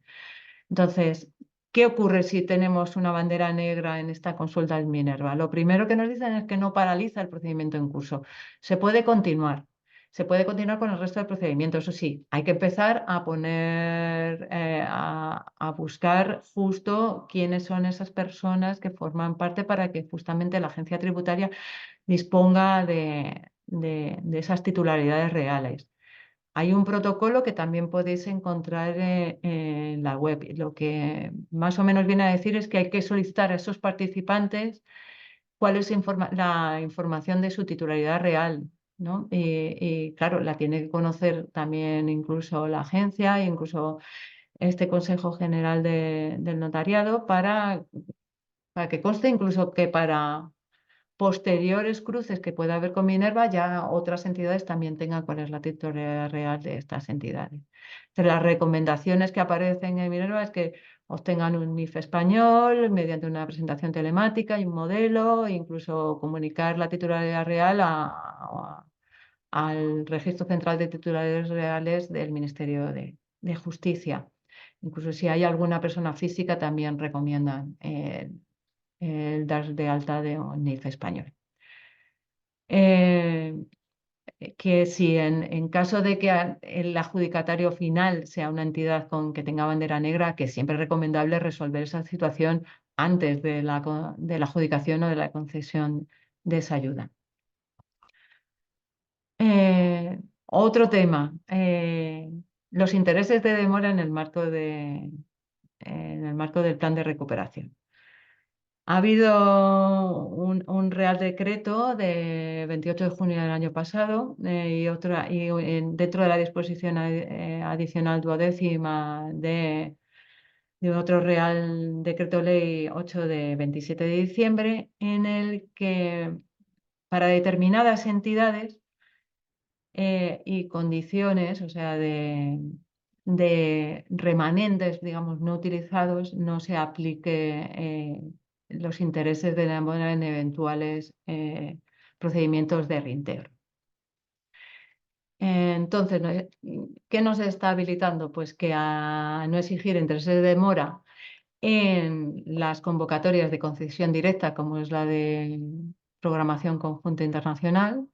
Entonces, ¿qué ocurre si tenemos una bandera negra en esta consulta de Minerva? Lo primero que nos dicen es que no paraliza el procedimiento en curso. Se puede continuar. Se puede continuar con el resto del procedimiento. Eso sí, hay que empezar a poner, a buscar justo quiénes son esas personas que forman parte para que justamente la agencia tributaria disponga de esas titularidades reales. Hay un protocolo que también podéis encontrar en la web. Lo que más o menos viene a decir es que hay que solicitar a esos participantes cuál es la información de su titularidad real, ¿no? Y, claro, la tiene que conocer también incluso la agencia e incluso este Consejo General del Notariado para que conste incluso que para posteriores cruces que pueda haber con Minerva, ya otras entidades también tengan cuál es la titularidad real de estas entidades. Entre las recomendaciones que aparecen en Minerva es que obtengan un NIF español mediante una presentación telemática y un modelo, e incluso comunicar la titularidad real al Registro Central de Titularidades Reales del Ministerio de Justicia. Incluso si hay alguna persona física, también recomiendan el dar de alta de un NIF español. Eh, que si en caso de que el adjudicatario final sea una entidad que tenga bandera negra, que siempre es recomendable resolver esa situación antes de la adjudicación o de la concesión de esa ayuda. Otro tema, los intereses de demora en el marco del plan de recuperación. Ha habido un Real Decreto de 28 de junio del año pasado dentro de la disposición adicional duodécima de otro Real Decreto Ley 8 de 27 de diciembre, en el que para determinadas entidades y condiciones, o sea, de remanentes, digamos, no utilizados, no se aplique los intereses de la demora en eventuales procedimientos de reintegro. Entonces, ¿qué nos está habilitando? Pues que a no exigir intereses de demora en las convocatorias de concesión directa, como es la de programación conjunta internacional,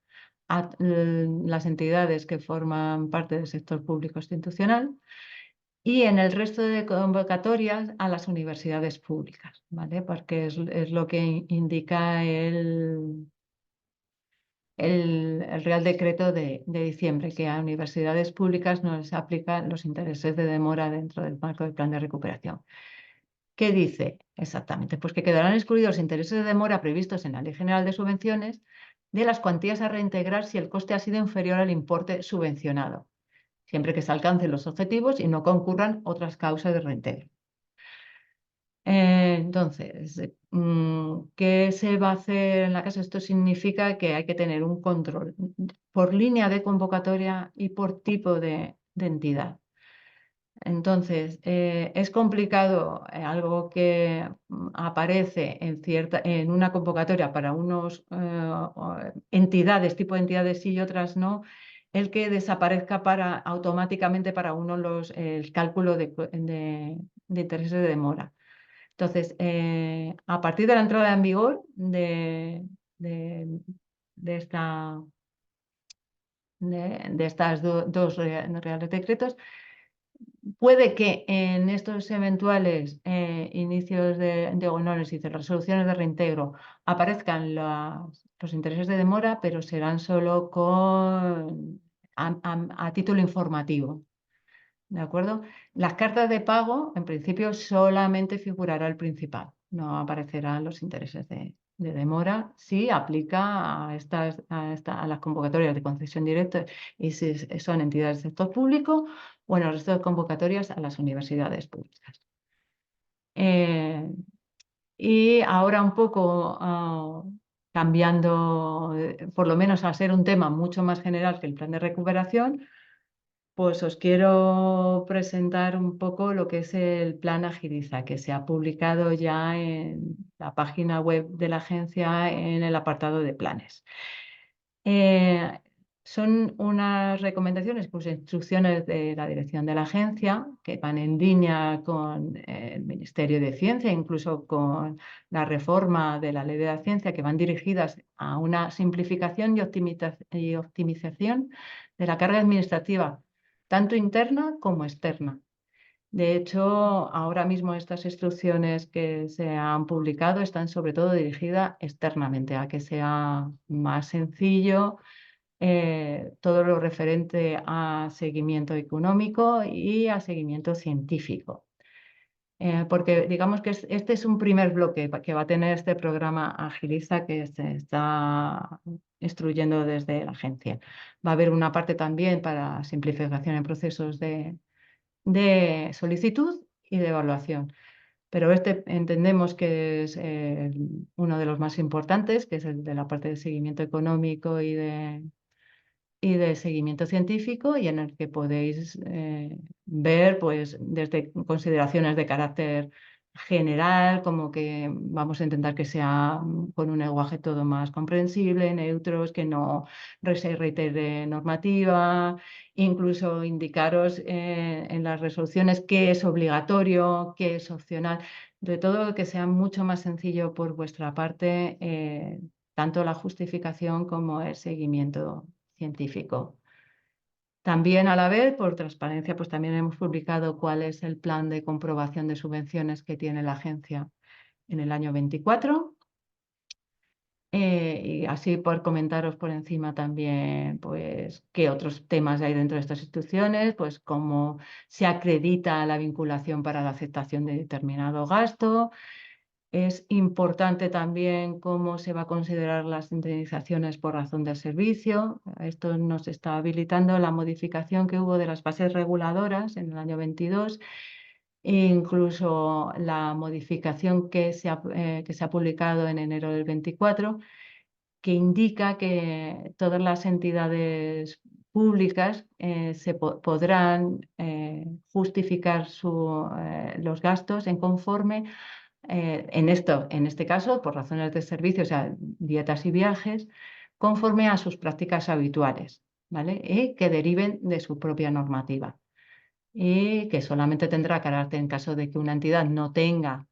a las entidades que forman parte del sector público institucional y en el resto de convocatorias a las universidades públicas, ¿vale? Porque es lo que indica el Real Decreto de diciembre, que a universidades públicas no les aplican los intereses de demora dentro del marco del plan de recuperación. ¿Qué dice exactamente? Pues que quedarán excluidos los intereses de demora previstos en la Ley General de Subvenciones de las cuantías a reintegrar si el coste ha sido inferior al importe subvencionado, siempre que se alcancen los objetivos y no concurran otras causas de reintegro. Entonces, ¿qué se va a hacer en la casa? Esto significa que hay que tener un control por línea de convocatoria y por tipo de entidad. Entonces, es complicado algo que aparece en una convocatoria para unos entidades, tipo de entidades sí y otras no, el que desaparezca automáticamente para uno el cálculo de intereses de demora. Entonces, a partir de la entrada en vigor de, de esta, de estas dos reales decretos, puede que en estos eventuales inicios de honores y de resoluciones de reintegro aparezcan los intereses de demora, pero serán solo a título informativo. ¿De acuerdo? Las cartas de pago, en principio, solamente figurará el principal, no aparecerán los intereses de demora. Sí aplica a las convocatorias de concesión directa y si son entidades del sector público o en el resto de convocatorias a las universidades públicas. Y ahora un poco cambiando, por lo menos a ser un tema mucho más general que el plan de recuperación, pues os quiero presentar un poco lo que es el plan Agiliza, que se ha publicado ya en la página web de la agencia en el apartado de planes. Son unas recomendaciones, pues instrucciones de la dirección de la agencia que van en línea con el Ministerio de Ciencia, incluso con la reforma de la Ley de la Ciencia, que van dirigidas a una simplificación y optimización de la carga administrativa tanto interna como externa. De hecho, ahora mismo estas instrucciones que se han publicado están sobre todo dirigidas externamente a que sea más sencillo todo lo referente a seguimiento económico y a seguimiento científico. Porque digamos que este es un primer bloque que va a tener este programa Agiliza que se está instruyendo desde la agencia. Va a haber una parte también para simplificación en procesos de solicitud y de evaluación. Pero este entendemos que es uno de los más importantes, que es el de la parte de seguimiento económico y de seguimiento científico y en el que podéis ver pues, desde consideraciones de carácter general, como que vamos a intentar que sea con un lenguaje todo más comprensible, neutros, que no se reitere normativa, incluso indicaros en las resoluciones qué es obligatorio, qué es opcional, de todo que sea mucho más sencillo por vuestra parte, tanto la justificación como el seguimiento científico. También a la vez, por transparencia, pues también hemos publicado cuál es el plan de comprobación de subvenciones que tiene la agencia en el año 24. Y así por comentaros por encima también, pues, qué otros temas hay dentro de estas instituciones, pues cómo se acredita la vinculación para la aceptación de determinado gasto. Es importante también cómo se va a considerar las indemnizaciones por razón del servicio. Esto nos está habilitando la modificación que hubo de las bases reguladoras en el año 22, e incluso la modificación que se ha publicado en enero del 24, que indica que todas las entidades públicas podrán justificar los gastos en conforme, en este caso, por razones de servicio, o sea, dietas y viajes, conforme a sus prácticas habituales, ¿vale? Y que deriven de su propia normativa. Y que solamente tendrá carácter en caso de que una entidad no tenga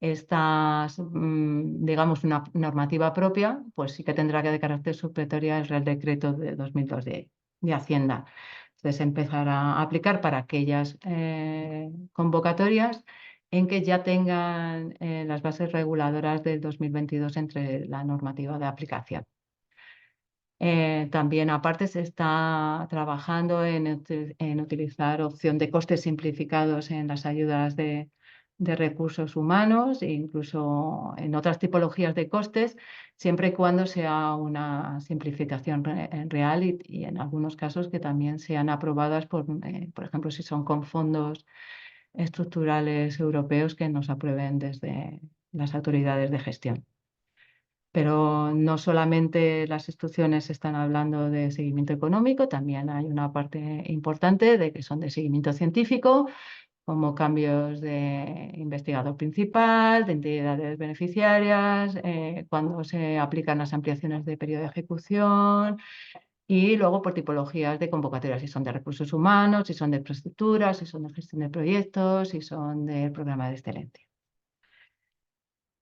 estas, digamos, una normativa propia, pues sí que tendrá que de carácter supletoria el Real Decreto de 2002 de Hacienda. Entonces empezará a aplicar para aquellas convocatorias en que ya tengan las bases reguladoras del 2022 entre la normativa de aplicación. También aparte se está trabajando en utilizar opción de costes simplificados en las ayudas de recursos humanos e incluso en otras tipologías de costes, siempre y cuando sea una simplificación real y en algunos casos que también sean aprobadas por ejemplo, si son con fondos estructurales europeos que nos aprueben desde las autoridades de gestión. Pero no solamente las instrucciones están hablando de seguimiento económico, también hay una parte importante de que son de seguimiento científico, como cambios de investigador principal, de entidades beneficiarias, cuando se aplican las ampliaciones de periodo de ejecución y luego por tipologías de convocatorias, si son de recursos humanos, si son de infraestructuras, si son de gestión de proyectos, si son del programa de excelencia.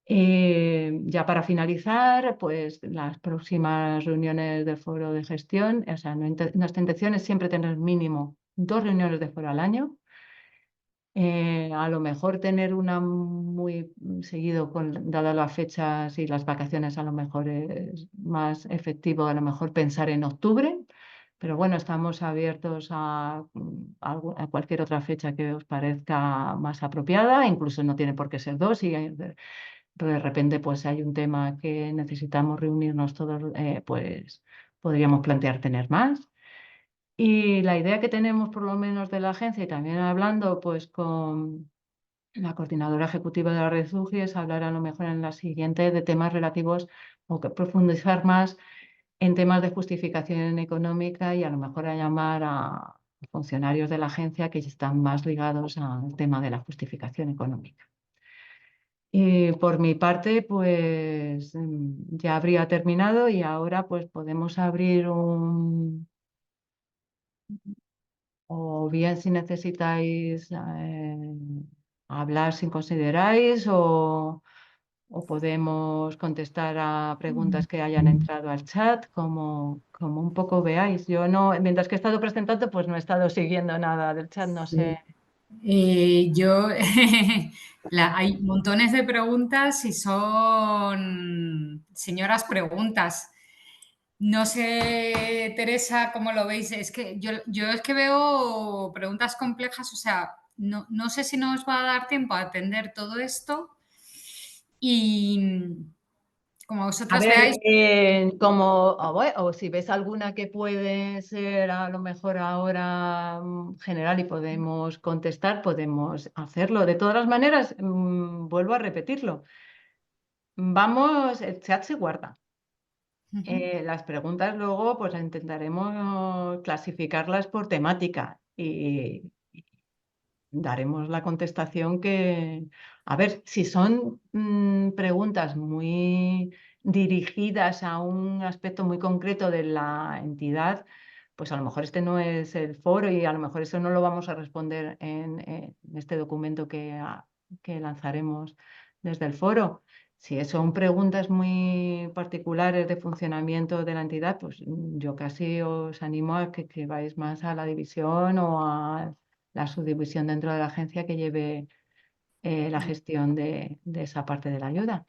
Ya para finalizar, pues las próximas reuniones del foro de gestión, o sea, nuestra intención es siempre tener mínimo 2 reuniones de foro al año. A lo mejor tener una muy seguido, dadas las fechas y las vacaciones, a lo mejor es más efectivo, a lo mejor pensar en octubre, pero bueno, estamos abiertos a cualquier otra fecha que os parezca más apropiada, incluso no tiene por qué ser dos, y de repente pues hay un tema que necesitamos reunirnos todos, pues podríamos plantear tener más. Y la idea que tenemos por lo menos de la agencia y también hablando pues con la coordinadora ejecutiva de la red UGI es hablar a lo mejor en la siguiente de temas relativos o que profundizar más en temas de justificación económica y a lo mejor a llamar a funcionarios de la agencia que están más ligados al tema de la justificación económica. Y por mi parte, pues ya habría terminado y ahora pues podemos abrir o bien si necesitáis hablar si consideráis o podemos contestar a preguntas que hayan entrado al chat, como un poco veáis. Yo no, mientras que he estado presentando, pues no he estado siguiendo nada del chat, no Sí. sé. Hay montones de preguntas y son señoras preguntas. No sé, Teresa, cómo lo veis. Es que yo es que veo preguntas complejas, o sea, no sé si nos va a dar tiempo a atender todo esto y como A vosotras ver, veáis. o si ves alguna que puede ser a lo mejor ahora general y podemos contestar, podemos hacerlo. De todas las maneras, vuelvo a repetirlo. Vamos, el chat se guarda. Las preguntas luego, pues intentaremos clasificarlas por temática y daremos la contestación que, a ver, si son preguntas muy dirigidas a un aspecto muy concreto de la entidad, pues a lo mejor este no es el foro y a lo mejor eso no lo vamos a responder en este documento que lanzaremos desde el foro. Si son preguntas muy particulares de funcionamiento de la entidad, pues yo casi os animo a que vais más a la división o a la subdivisión dentro de la agencia que lleve la gestión de esa parte de la ayuda.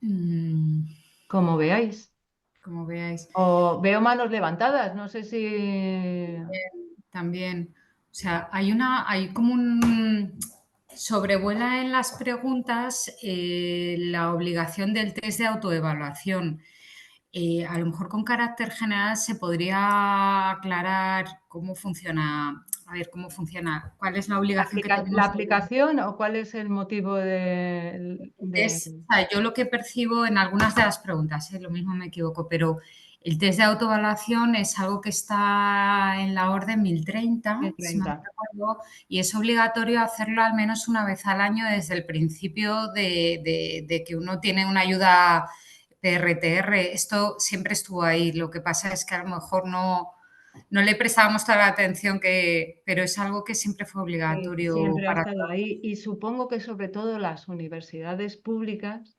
Mm, como veáis. como veáis. O veo manos levantadas, no sé si... También, o sea, hay como un sobrevuela en las preguntas la obligación del test de autoevaluación. A lo mejor con carácter general se podría aclarar cómo funciona, a ver, cómo funciona, cuál es la obligación que ¿La tenemos. aplicación o cuál es el motivo O sea, yo lo que percibo en algunas de las preguntas, lo mismo me equivoco, pero el test de autoevaluación es algo que está en la orden 1030, de si mal 30? no recuerdo, y es obligatorio hacerlo al menos una vez al año desde el principio de que uno tiene una ayuda PRTR. Esto siempre estuvo ahí. Lo que pasa es que a lo mejor no le prestábamos toda la atención pero es algo que siempre fue Sí, obligatorio siempre ha para estado todos. ahí y supongo que sobre todo las universidades públicas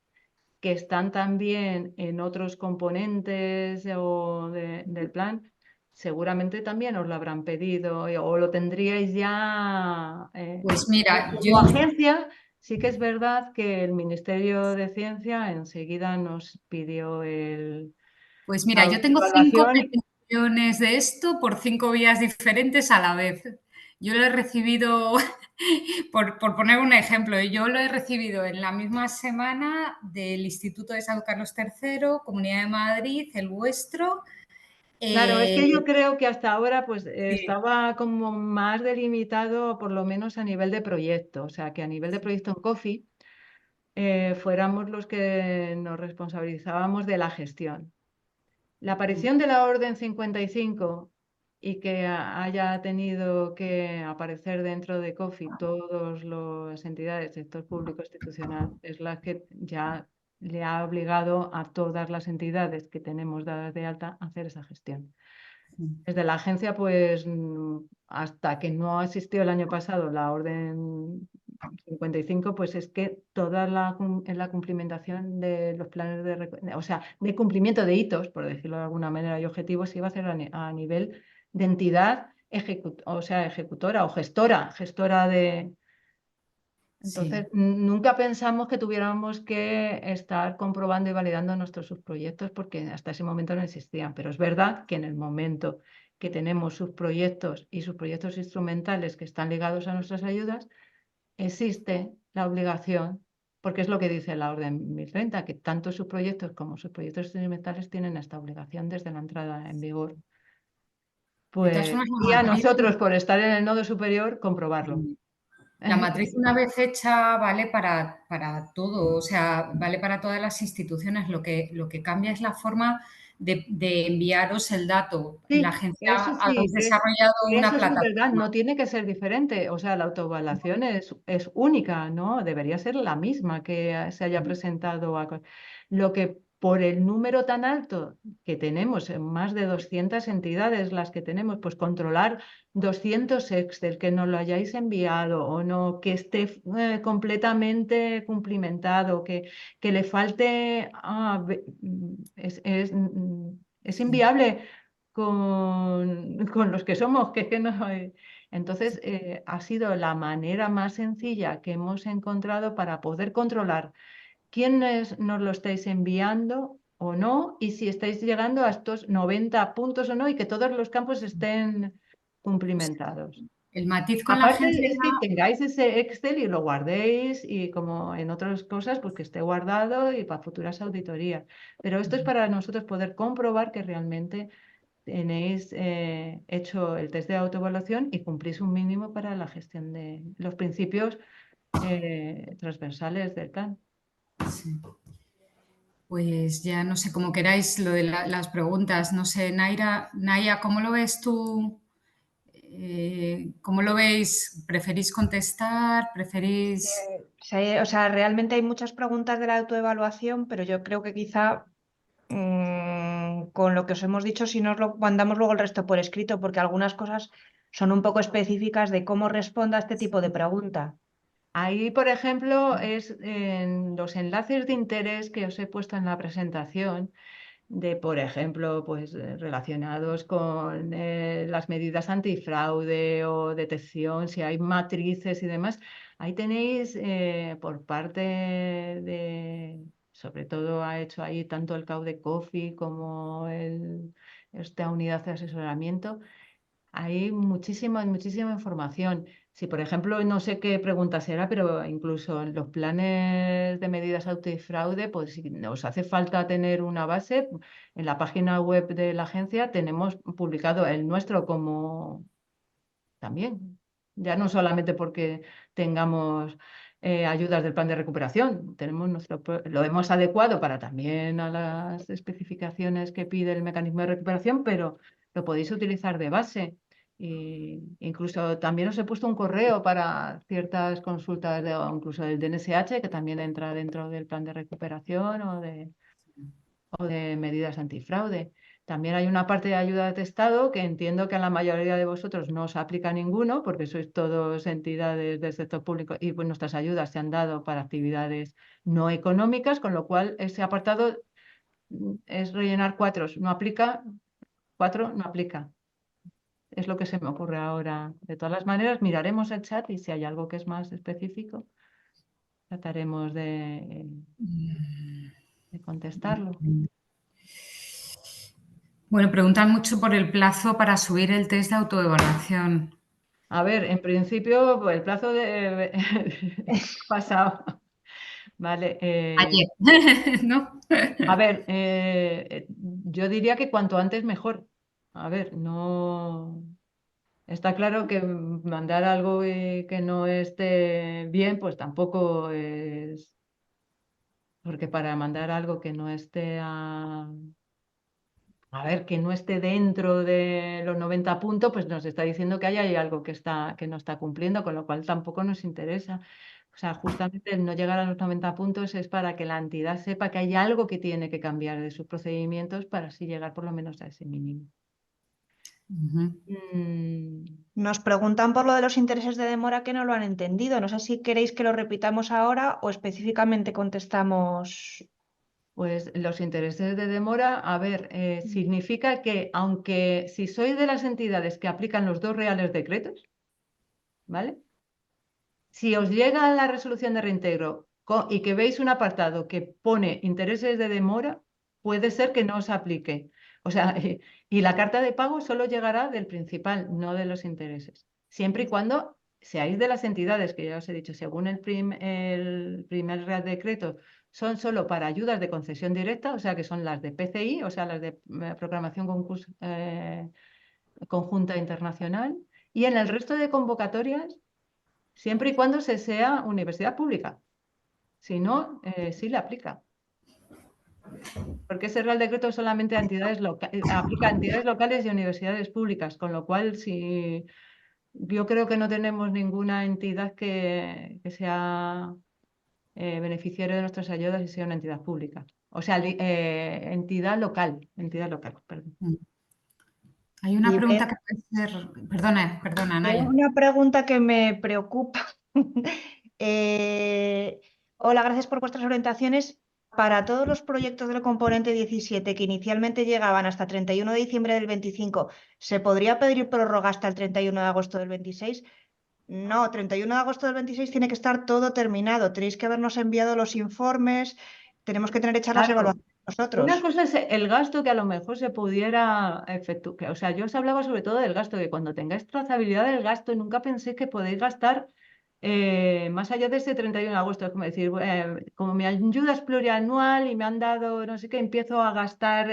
que están también en otros componentes del plan, seguramente también os lo habrán pedido o lo tendríais ya. Pues mira, Como agencia, sí que es verdad que el Ministerio de Ciencia enseguida nos pidió la yo tengo 5 evaluación. peticiones de esto por 5 vías diferentes a la vez. Yo lo he recibido, por poner un ejemplo, yo lo he recibido en la misma semana del Instituto de San Carlos III, Comunidad de Madrid, el vuestro. Claro, es que yo eh, creo que hasta ahora pues sí, estaba como más delimitado, por lo menos a nivel de proyecto, o sea, que a nivel de proyecto en COFI fuéramos los que nos responsabilizábamos de la gestión. La aparición de la Orden 55 y que haya tenido que aparecer dentro de COFI todas las entidades, sector público institucional, es la que ya le ha obligado a todas las entidades que tenemos dadas de alta a hacer esa gestión. Desde la agencia, pues hasta que no asistió el año pasado la Orden 55, pues es que toda en la cumplimentación de los planes o sea, de cumplimiento de hitos, por decirlo de alguna manera, y objetivos, se iba a hacer a nivel de entidad o sea, ejecutora o gestora de... sí, Entonces, nunca pensamos que tuviéramos que estar comprobando y validando nuestros subproyectos porque hasta ese momento no existían. Pero es verdad que en el momento que tenemos subproyectos y subproyectos instrumentales que están ligados a nuestras ayudas, existe la obligación, porque es lo que dice la Orden 1030, que tanto sus proyectos como sus proyectos instrumentales tienen esta obligación desde la entrada en vigor. de todas Pues, formas, y a nosotros, por estar en el nodo superior, comprobarlo. la matriz una vez hecha vale para todo, o sea, vale para todas las instituciones. Lo que cambia es la forma de enviaros el dato. En la Sí, agencia eso habéis sí, desarrollado una eso sí es verdad, plataforma. no tiene que ser diferente, o sea, la autoevaluación es única, ¿no? Debería ser la misma que se haya presentado. Lo que por el número tan alto que tenemos, en más de 200 entidades las que tenemos, pues controlar 200 Excel, que nos lo hayáis enviado o no, que esté completamente cumplimentado, que le falte... es inviable con los que somos, que es que no hay. Entonces, ha sido la manera más sencilla que hemos encontrado para poder controlar quiénes nos lo estáis enviando o no, y si estáis llegando a estos 90 puntos o no, y que todos los campos estén cumplimentados. El matiz con la Aparte agencia es que tengáis ese Excel y lo guardéis y como en otras cosas, pues que esté guardado y para futuras auditorías. Pero esto es para nosotros poder comprobar que realmente tenéis hecho el test de autoevaluación y cumplís un mínimo para la gestión de los principios transversales del plan. pues ya no sé cómo queráis lo de las preguntas. No sé, Naya, ¿cómo lo ves tú? ¿Cómo lo veis? ¿Preferís contestar? ¿Preferís...? O sea, realmente hay muchas preguntas de la autoevaluación, pero yo creo que quizá con lo que os hemos dicho, si nos lo mandamos luego el resto por escrito, porque algunas cosas son un poco específicas de cómo responda a este tipo de pregunta. Ahí, por ejemplo, es en los enlaces de interés que os he puesto en la presentación, de, por ejemplo, pues relacionados con las medidas antifraude o detección, si hay matrices y demás. Ahí tenéis por parte de sobre todo ha hecho ahí tanto el CAU de Coffee como esta unidad de asesoramiento. Hay muchísima información. Si, por ejemplo, no sé qué pregunta será, pero incluso en los planes de medidas antifraude, pues si nos hace falta tener una base, en la página web de la agencia tenemos publicado el nuestro como también. Ya no solamente porque tengamos ayudas del plan de recuperación, tenemos lo hemos adecuado para también a las especificaciones que pide el mecanismo de recuperación, pero lo podéis utilizar de base. Y incluso también os he puesto un correo para ciertas consultas, incluso del DNSH, que también entra dentro del plan de recuperación o de medidas antifraude. También hay una parte de ayuda de testado que entiendo que a la mayoría de vosotros no os aplica ninguno, porque sois todos entidades del sector público y pues nuestras ayudas se han dado para actividades no económicas, con lo cual ese apartado es rellenar 4, no aplica, 4 no aplica. Es lo que se me ocurre ahora. De todas las maneras, miraremos el chat y si hay algo que es más específico, trataremos de contestarlo. Bueno, preguntan mucho por el plazo para subir el test de autoevaluación. A ver, en principio, pues, el plazo de pasado. Vale. Ayer, ¿no? A ver, yo diría que cuanto antes mejor. A ver, no. Está claro que mandar algo que no esté bien, pues tampoco es. Porque para mandar algo que no esté a ver, que no esté dentro de los 90 puntos, pues nos está diciendo que hay algo que no está cumpliendo, con lo cual tampoco nos interesa. O sea, justamente el no llegar a los 90 puntos es para que la entidad sepa que hay algo que tiene que cambiar de sus procedimientos para así llegar por lo menos a ese mínimo. Nos preguntan por lo de los intereses de demora que no lo han entendido. No sé si queréis que lo repitamos ahora o específicamente contestamos. Pues los intereses de demora, a ver, significa que aunque si sois de las entidades que aplican los 2 reales decretos, ¿vale? Si os llega la resolución de reintegro y que veis un apartado que pone intereses de demora, puede ser que no os aplique. O sea, y la carta de pago solo llegará del principal, no de los intereses. Siempre y cuando seáis de las entidades que ya os he dicho, según el primer Real Decreto, son solo para ayudas de concesión directa, o sea, que son las de PCI, o sea, las de programación conjunta internacional. Y en el resto de convocatorias, siempre y cuando se sea universidad pública. Si no, sí le aplica. Porque ese Real Decreto solamente a aplica a entidades locales y a universidades públicas, con lo cual yo creo que no tenemos ninguna entidad que sea beneficiario de nuestras ayudas y sea una entidad pública. O sea, entidad local, perdón. Hay una pregunta que puede ser. Perdona, Naya. Una pregunta que me preocupa. Hola, gracias por vuestras orientaciones. Para todos los proyectos del componente 17 que inicialmente llegaban hasta 31 de diciembre del 25, ¿se podría pedir prórroga hasta el 31 de agosto del 26? No, 31 de agosto del 26 tiene que estar todo terminado. Tenéis que habernos enviado los informes, tenemos que tener hechas las Claro. evaluaciones nosotros. Una cosa es el gasto que a lo mejor se pudiera efectuar. O sea, yo os hablaba sobre todo del gasto, que cuando tengáis trazabilidad del gasto, nunca penséis que podéis gastar más allá de ese 31 de agosto. Es como decir, como mi ayuda es plurianual y me han dado no sé qué, empiezo a gastar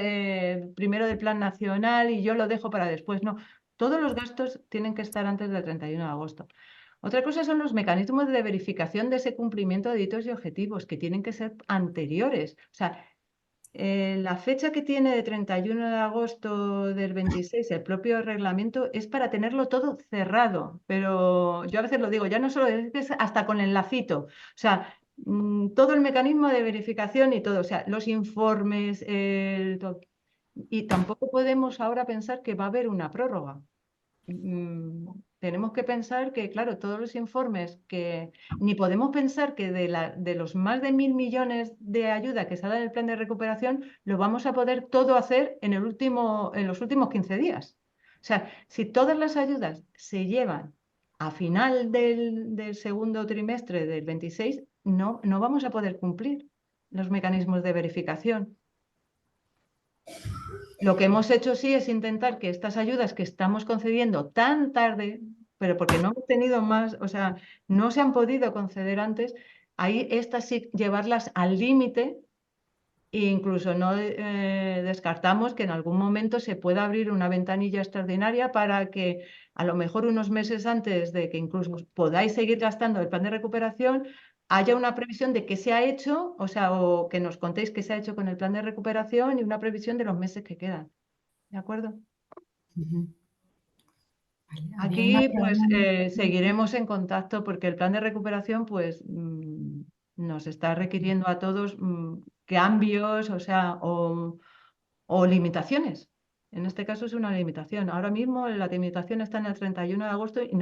primero del plan nacional y yo lo dejo para después. No, todos los gastos tienen que estar antes del 31 de agosto. Otra cosa son los mecanismos de verificación de ese cumplimiento de hitos y objetivos, que tienen que ser anteriores. O sea, la fecha que tiene de 31 de agosto del 26 el propio reglamento es para tenerlo todo cerrado, pero yo a veces lo digo, ya no solo es hasta con el lacito, o sea, todo el mecanismo de verificación y todo, o sea, los informes, y tampoco podemos ahora pensar que va a haber una prórroga. Tenemos que pensar que, claro, todos los informes ni podemos pensar que de los más de 1.000 millones de ayuda que se ha dado en el plan de recuperación, lo vamos a poder todo hacer en los últimos 15 días. O sea, si todas las ayudas se llevan a final del segundo trimestre del 26, no vamos a poder cumplir. los mecanismos de verificación. Lo que hemos hecho sí es intentar que estas ayudas que estamos concediendo tan tarde, pero porque no hemos tenido más, o sea, no se han podido conceder antes, ahí estas sí llevarlas al límite e incluso no descartamos que en algún momento se pueda abrir una ventanilla extraordinaria para que a lo mejor unos meses antes de que incluso podáis seguir gastando el plan de recuperación, haya una previsión de qué se ha hecho, o sea, o que nos contéis qué se ha hecho con el plan de recuperación y una previsión de los meses que quedan. ¿De acuerdo? Vale, había una Aquí pues pregunta. seguiremos en contacto porque el plan de recuperación pues nos está requiriendo a todos cambios, o sea, o limitaciones. En este caso es una limitación. Ahora mismo la limitación está en el 31 de agosto y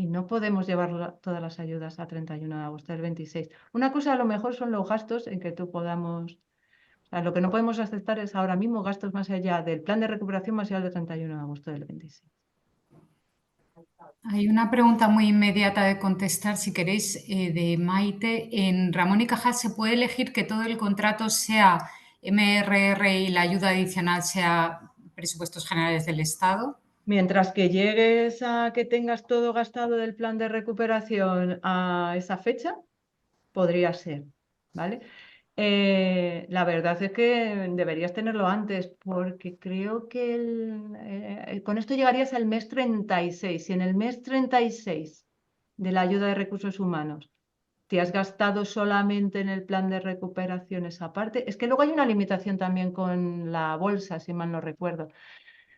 no podemos llevar todas las ayudas a 31 de agosto del 26. Una cosa a lo mejor son los gastos en que tú podamos... O sea, lo que no podemos aceptar es ahora mismo gastos más allá del plan de recuperación más allá del 31 de agosto del 26. Hay una pregunta muy inmediata de contestar, si queréis, de Maite. En Ramón y Cajal se puede elegir que todo el contrato sea MRR y la ayuda adicional sea presupuestos generales del Estado. Mientras que llegues a que tengas todo gastado del plan de recuperación a esa fecha, podría ser, ¿vale? La verdad es que deberías tenerlo antes, porque creo que con esto llegarías al mes 36. Si en el mes 36 de la ayuda de recursos humanos te has gastado solamente en el plan de recuperación esa parte, es que luego hay una limitación también con la bolsa, si mal no recuerdo.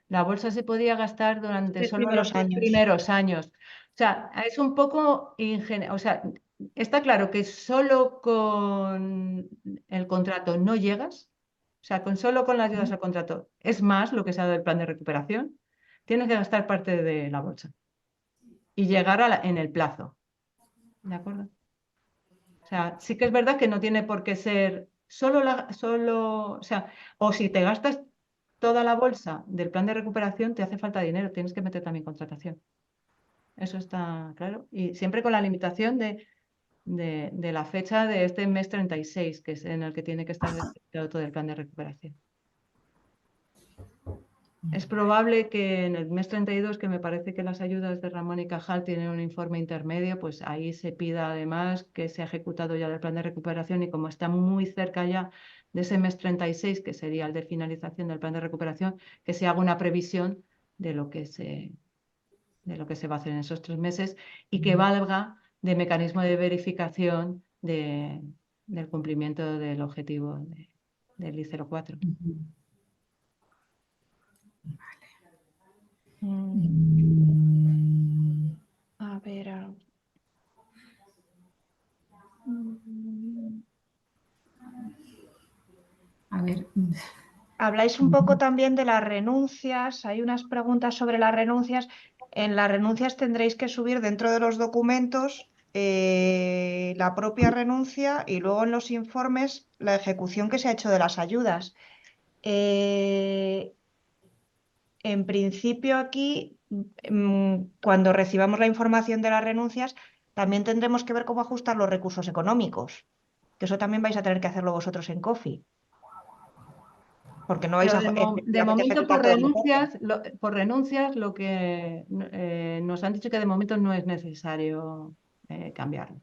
La bolsa se podía gastar durante Los solo los primeros años. primeros años. O sea, es un poco o sea, está claro que solo con el contrato no llegas. O sea, solo con las ayudas al contrato es más lo que se ha dado del plan de recuperación. Tienes que gastar parte de la bolsa y llegar en el plazo. ¿De acuerdo? O sea, sí que es verdad que no tiene por qué ser o sea, o si te gastas toda la bolsa del plan de recuperación, te hace falta dinero, tienes que meter también contratación. Eso está claro. Y siempre con la limitación de la fecha de este mes 36, que es en el que tiene que estar desarrollado todo el plan de recuperación. Es probable que en el mes 32, que me parece que las ayudas de Ramón y Cajal tienen un informe intermedio, pues ahí se pida además que se ha ejecutado ya el plan de recuperación y como está muy cerca ya de ese mes 36, que sería el de finalización del plan de recuperación, que se haga una previsión de lo que se va a hacer en esos 3 meses y que valga de mecanismo de verificación del cumplimiento del objetivo del I04. A ver. A ver. Habláis un poco también de las renuncias. Hay unas preguntas sobre las renuncias. En las renuncias tendréis que subir dentro de los documentos la propia renuncia y luego en los informes la ejecución que se ha hecho de las ayudas. En principio aquí, cuando recibamos la información de las renuncias, también tendremos que ver cómo ajustar los recursos económicos, que eso también vais a tener que hacerlo vosotros en COFI, porque no vais Pero a de momento ejecutar todo el importe. por renuncias lo que nos han dicho que de momento no es necesario cambiarlo.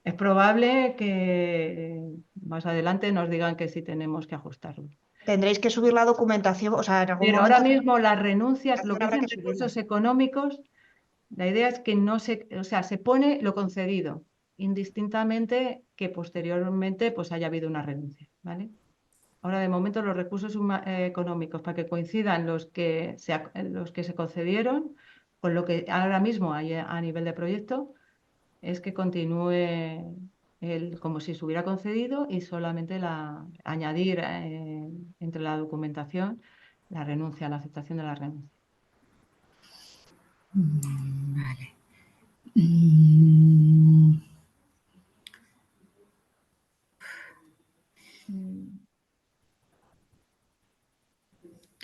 Es probable que más adelante nos digan que sí tenemos que ajustarlo. Tendréis que subir la documentación, o sea, en algún Pero ahora momento mismo las renuncias, lo que habrá dicen que subirla. recursos económicos, la idea es que no o sea, se pone lo concedido, indistintamente que posteriormente pues haya habido una renuncia, ¿vale? Ahora, de momento, los recursos económicos, para que coincidan los que se concedieron con lo que ahora mismo hay a nivel de proyecto, es que continúe como si se hubiera concedido y solamente añadir entre la documentación la renuncia, la aceptación de la renuncia. Vale.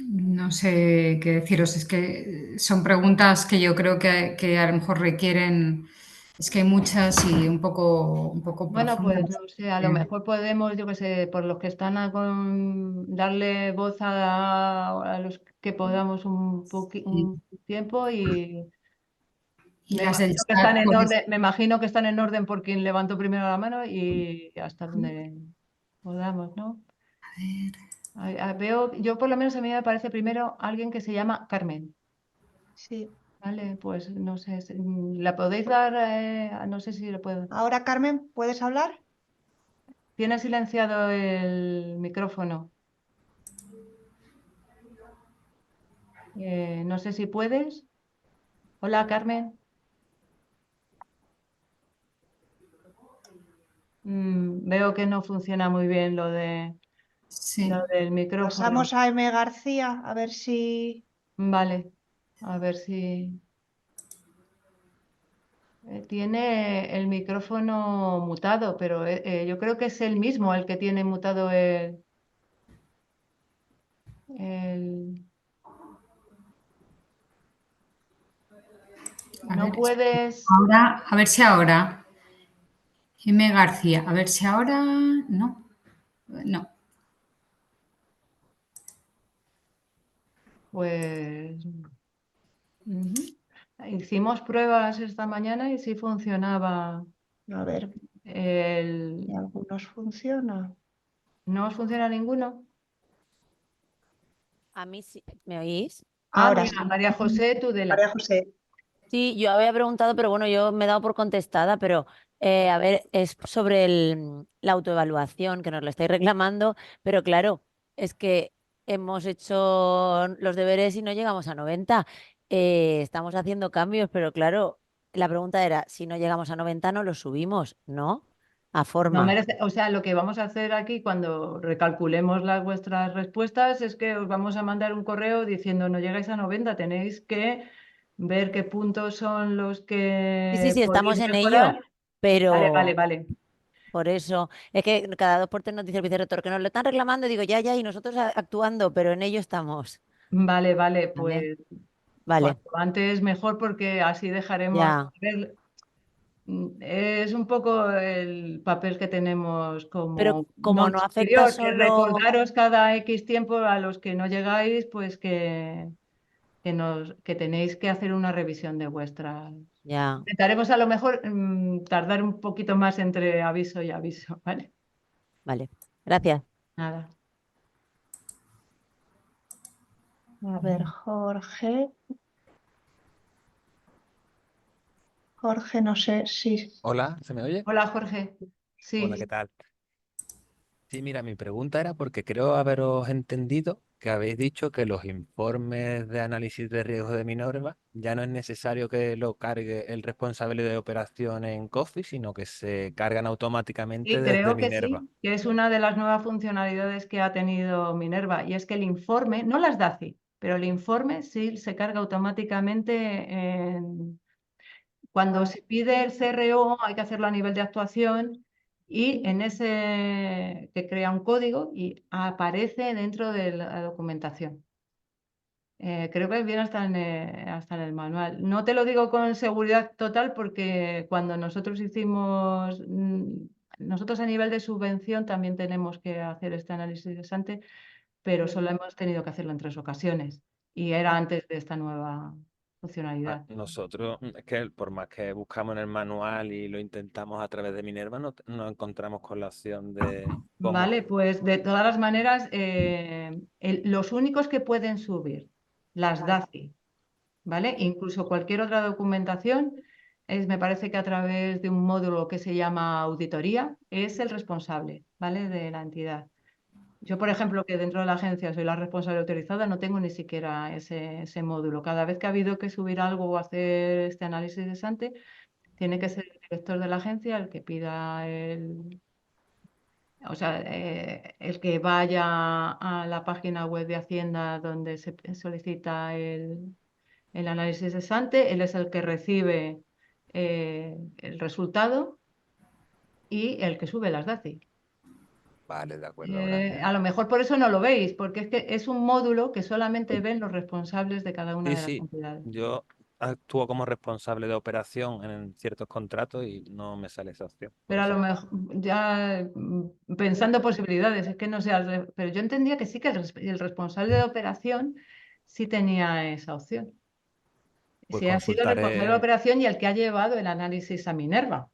No sé qué deciros, es que son preguntas que yo creo que a lo mejor requieren Es que hay muchas y un poco Bueno, pues profundas. no sé, a lo mejor podemos, yo qué sé, por los que están darle voz a los que podamos un tiempo y Y las del me imagino que están en orden por quien levantó primero la mano y hasta donde podamos, ¿no? Veo, yo por lo menos a mí me parece primero alguien que se llama Carmen. Sí. Vale, pues no sé, ¿la podéis dar? No sé si lo puedo. Ahora, Carmen, ¿puedes hablar? Tiene silenciado el micrófono. No sé si puedes. Hola, Carmen. Veo que no funciona muy bien lo Sí. del micrófono. Pasamos a M. García, a ver si... Vale, a ver si tiene el micrófono mutado, pero yo creo que es el mismo el que tiene mutado el... A No ver, puedes. ahora, a ver si ahora. M. García, a ver si ahora. No, no. Pues ujú. Hicimos pruebas esta mañana y sí funcionaba. A ver, ¿y El... algunos funciona? ¿No os funciona ninguno? A mí sí, ¿me oís? Ahora Mira, sí. María José Tudela. María José. Sí, yo había preguntado, pero bueno, yo me he dado por contestada, pero a ver, es sobre la autoevaluación que nos lo estáis reclamando, pero claro, es que hemos hecho los deberes y no llegamos a 90. Estamos haciendo cambios, pero claro, la pregunta era, si no llegamos a 90 no lo subimos, ¿no? A No forma. merece, o sea, lo que vamos a hacer aquí cuando recalculemos vuestras respuestas es que os vamos a mandar un correo diciendo no llegáis a 90, tenéis que ver qué puntos son los Sí, sí, que sí, estamos podéis en ello, mejorar. Vale, vale, pero vale. por eso, es que cada 2 por 3 nos dice el vicerrector que nos lo están reclamando, digo, ya, ya, y nosotros actuando, pero en ello estamos. Vale, vale, ¿Vale? pues Vale, cuanto antes mejor porque así dejaremos. ya. Es un poco el papel que tenemos Pero como como non no afecta superior, que solo, recordaros cada X tiempo a los que no llegáis, pues que tenéis que hacer una revisión de vuestras. ya, Intentaremos a lo mejor tardar un poquito más entre aviso y aviso, ¿vale? vale. Gracias. Nada. A ver, Jorge. Jorge, no sé si... Hola, ¿se me oye? Hola, Jorge. Hola, ¿qué Sí, tal? Sí, mira, mi pregunta era porque creo haberos entendido que habéis dicho que los informes de análisis de riesgo de Minerva ya no es necesario que lo cargue el responsable de operación en Coffee, sino que se cargan automáticamente sí, desde creo que Minerva. sí, que es una de las nuevas funcionalidades que ha tenido Minerva, y es que el informe, no las DACI, pero el informe sí se carga automáticamente cuando se pide el CRO, hay que hacerlo a nivel de actuación y en ese que crea un código y aparece dentro de la documentación. Creo que viene hasta en el manual. No te lo digo con seguridad total porque cuando nosotros nosotros a nivel de subvención también tenemos que hacer este análisis ex ante, pero solo hemos tenido que hacerlo en 3 ocasiones y era antes de esta nueva funcionalidad. Nosotros, es que por más que buscamos en el manual y lo intentamos a través de Minerva, no nos encontramos con la opción de cómo. Vale, pues de todas las maneras, los únicos que pueden subir las DACI, ¿vale? Incluso cualquier otra documentación, me parece que a través de un módulo que se llama auditoría, es el responsable, ¿vale? De la entidad. Yo, por ejemplo, que dentro de la agencia soy la responsable autorizada, no tengo ni siquiera ese módulo. Cada vez que ha habido que subir algo o hacer este análisis de ante, tiene que ser el director de la agencia el que pida o sea, el que vaya a la página web de Hacienda donde se solicita el análisis ex ante, él es el que recibe el resultado y el que sube las DACI. Vale, de acuerdo, gracias. A lo mejor por eso no lo veis, porque es que es un módulo que solamente ven los responsables de cada una Sí, de las sí, entidades. yo actúo como responsable de operación en ciertos contratos y no me sale esa opción. Por Pero a eso. lo mejor, ya pensando posibilidades, es que no sé, pero yo entendía que sí que el responsable de operación sí tenía esa opción. Pues Sí ha sido el responsable de consultaré. operación y el que ha llevado el análisis a Minerva.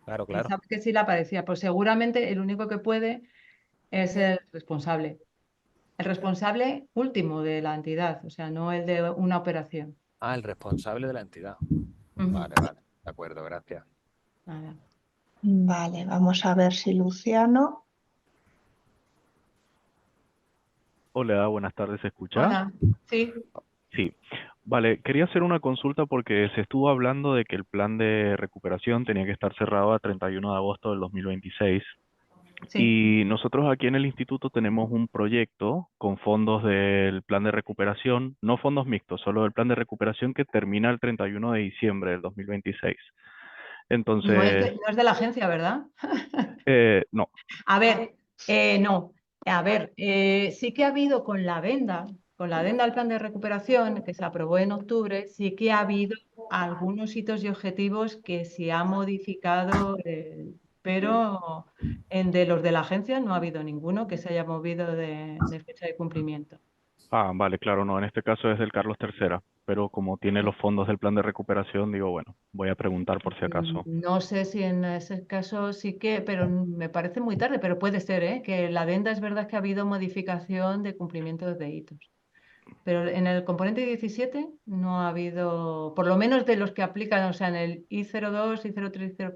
Claro, Él claro. sabe que sí le aparecía, pues seguramente el único que puede es el responsable. El responsable último de la entidad, o sea, no el de una operación. Ah, el responsable de la entidad. Ujú. Vale, vale. De acuerdo, gracias. Nada. Vale, vamos a ver si Luciano. Hola, buenas tardes, ¿se escucha? Hola, sí, Sí. Vale, quería hacer una consulta porque se estuvo hablando de que el plan de recuperación tenía que estar cerrado a 31 de agosto del 2026 sí. y nosotros aquí en el instituto tenemos un proyecto con fondos del plan de recuperación, no fondos mixtos, solo del plan de recuperación que termina el 31 de diciembre del 2026. Entonces, No es de la agencia, ¿verdad? no, A ver, no. A ver, sí que ha habido con la adenda al plan de recuperación que se aprobó en octubre, sí que ha habido algunos hitos y objetivos que se ha modificado, pero de los de la agencia no ha habido ninguno que se haya movido de fecha de cumplimiento. vale, claro, no, en este caso es del Carlos III, pero como tiene los fondos del plan de recuperación, digo, bueno, voy a preguntar por si acaso. No sé si en ese caso sí que, pero me parece muy tarde, pero puede ser, ¿eh? Que la adenda es verdad que ha habido modificación de cumplimiento de hitos. Pero en el componente 17 no ha habido, por lo menos de los que aplican, o sea, en el I02, I030,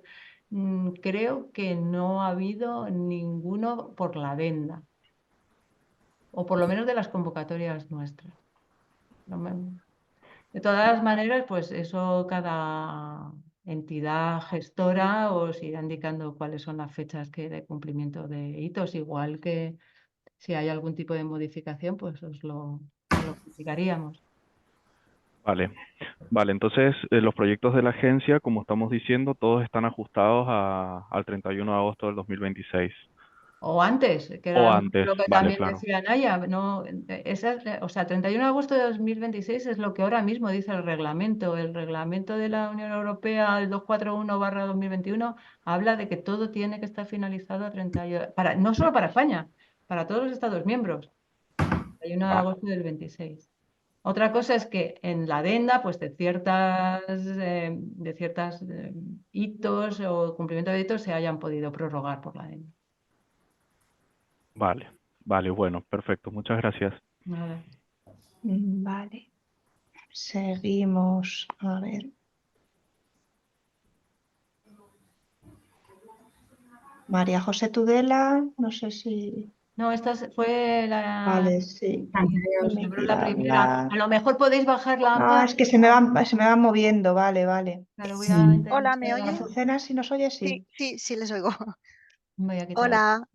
creo que no ha habido ninguno por la adenda, o por lo menos de las convocatorias nuestras. No me- De todas maneras, pues eso cada entidad gestora os irá indicando cuáles son las fechas de cumplimiento de hitos, igual que si hay algún tipo de modificación, pues os lo comunicaríamos. Vale, vale, entonces los proyectos de la agencia, como estamos diciendo, todos están ajustados al 31 de agosto del 2026. O antes, que O era antes, lo que vale, también claro. decía Naya, no, o sea, 31 de agosto de 2026 es lo que ahora mismo dice el reglamento. El reglamento de la Unión Europea, el 241/2021, habla de que todo tiene que estar finalizado a 31, no solo para España, para todos los Estados miembros, 31 de Va- agosto del 26. Otra cosa es que en la adenda, pues de ciertas hitos o cumplimiento de hitos se hayan podido prorrogar por la adenda. vale, vale, bueno, perfecto, muchas gracias. Nada. Vale, seguimos. A ver. María José Tudela, no sé si. No, fue Vale, sí. Tiene que ir la a primera. hablar. A lo mejor podéis bajarla Ah, más. es que se me van moviendo. Vale, vale. Claro, voy a Hola, ¿me intentar. oye? Azucena, si nos oye, Sí, sí. sí, sí, les oigo. Voy a quitar. Hola,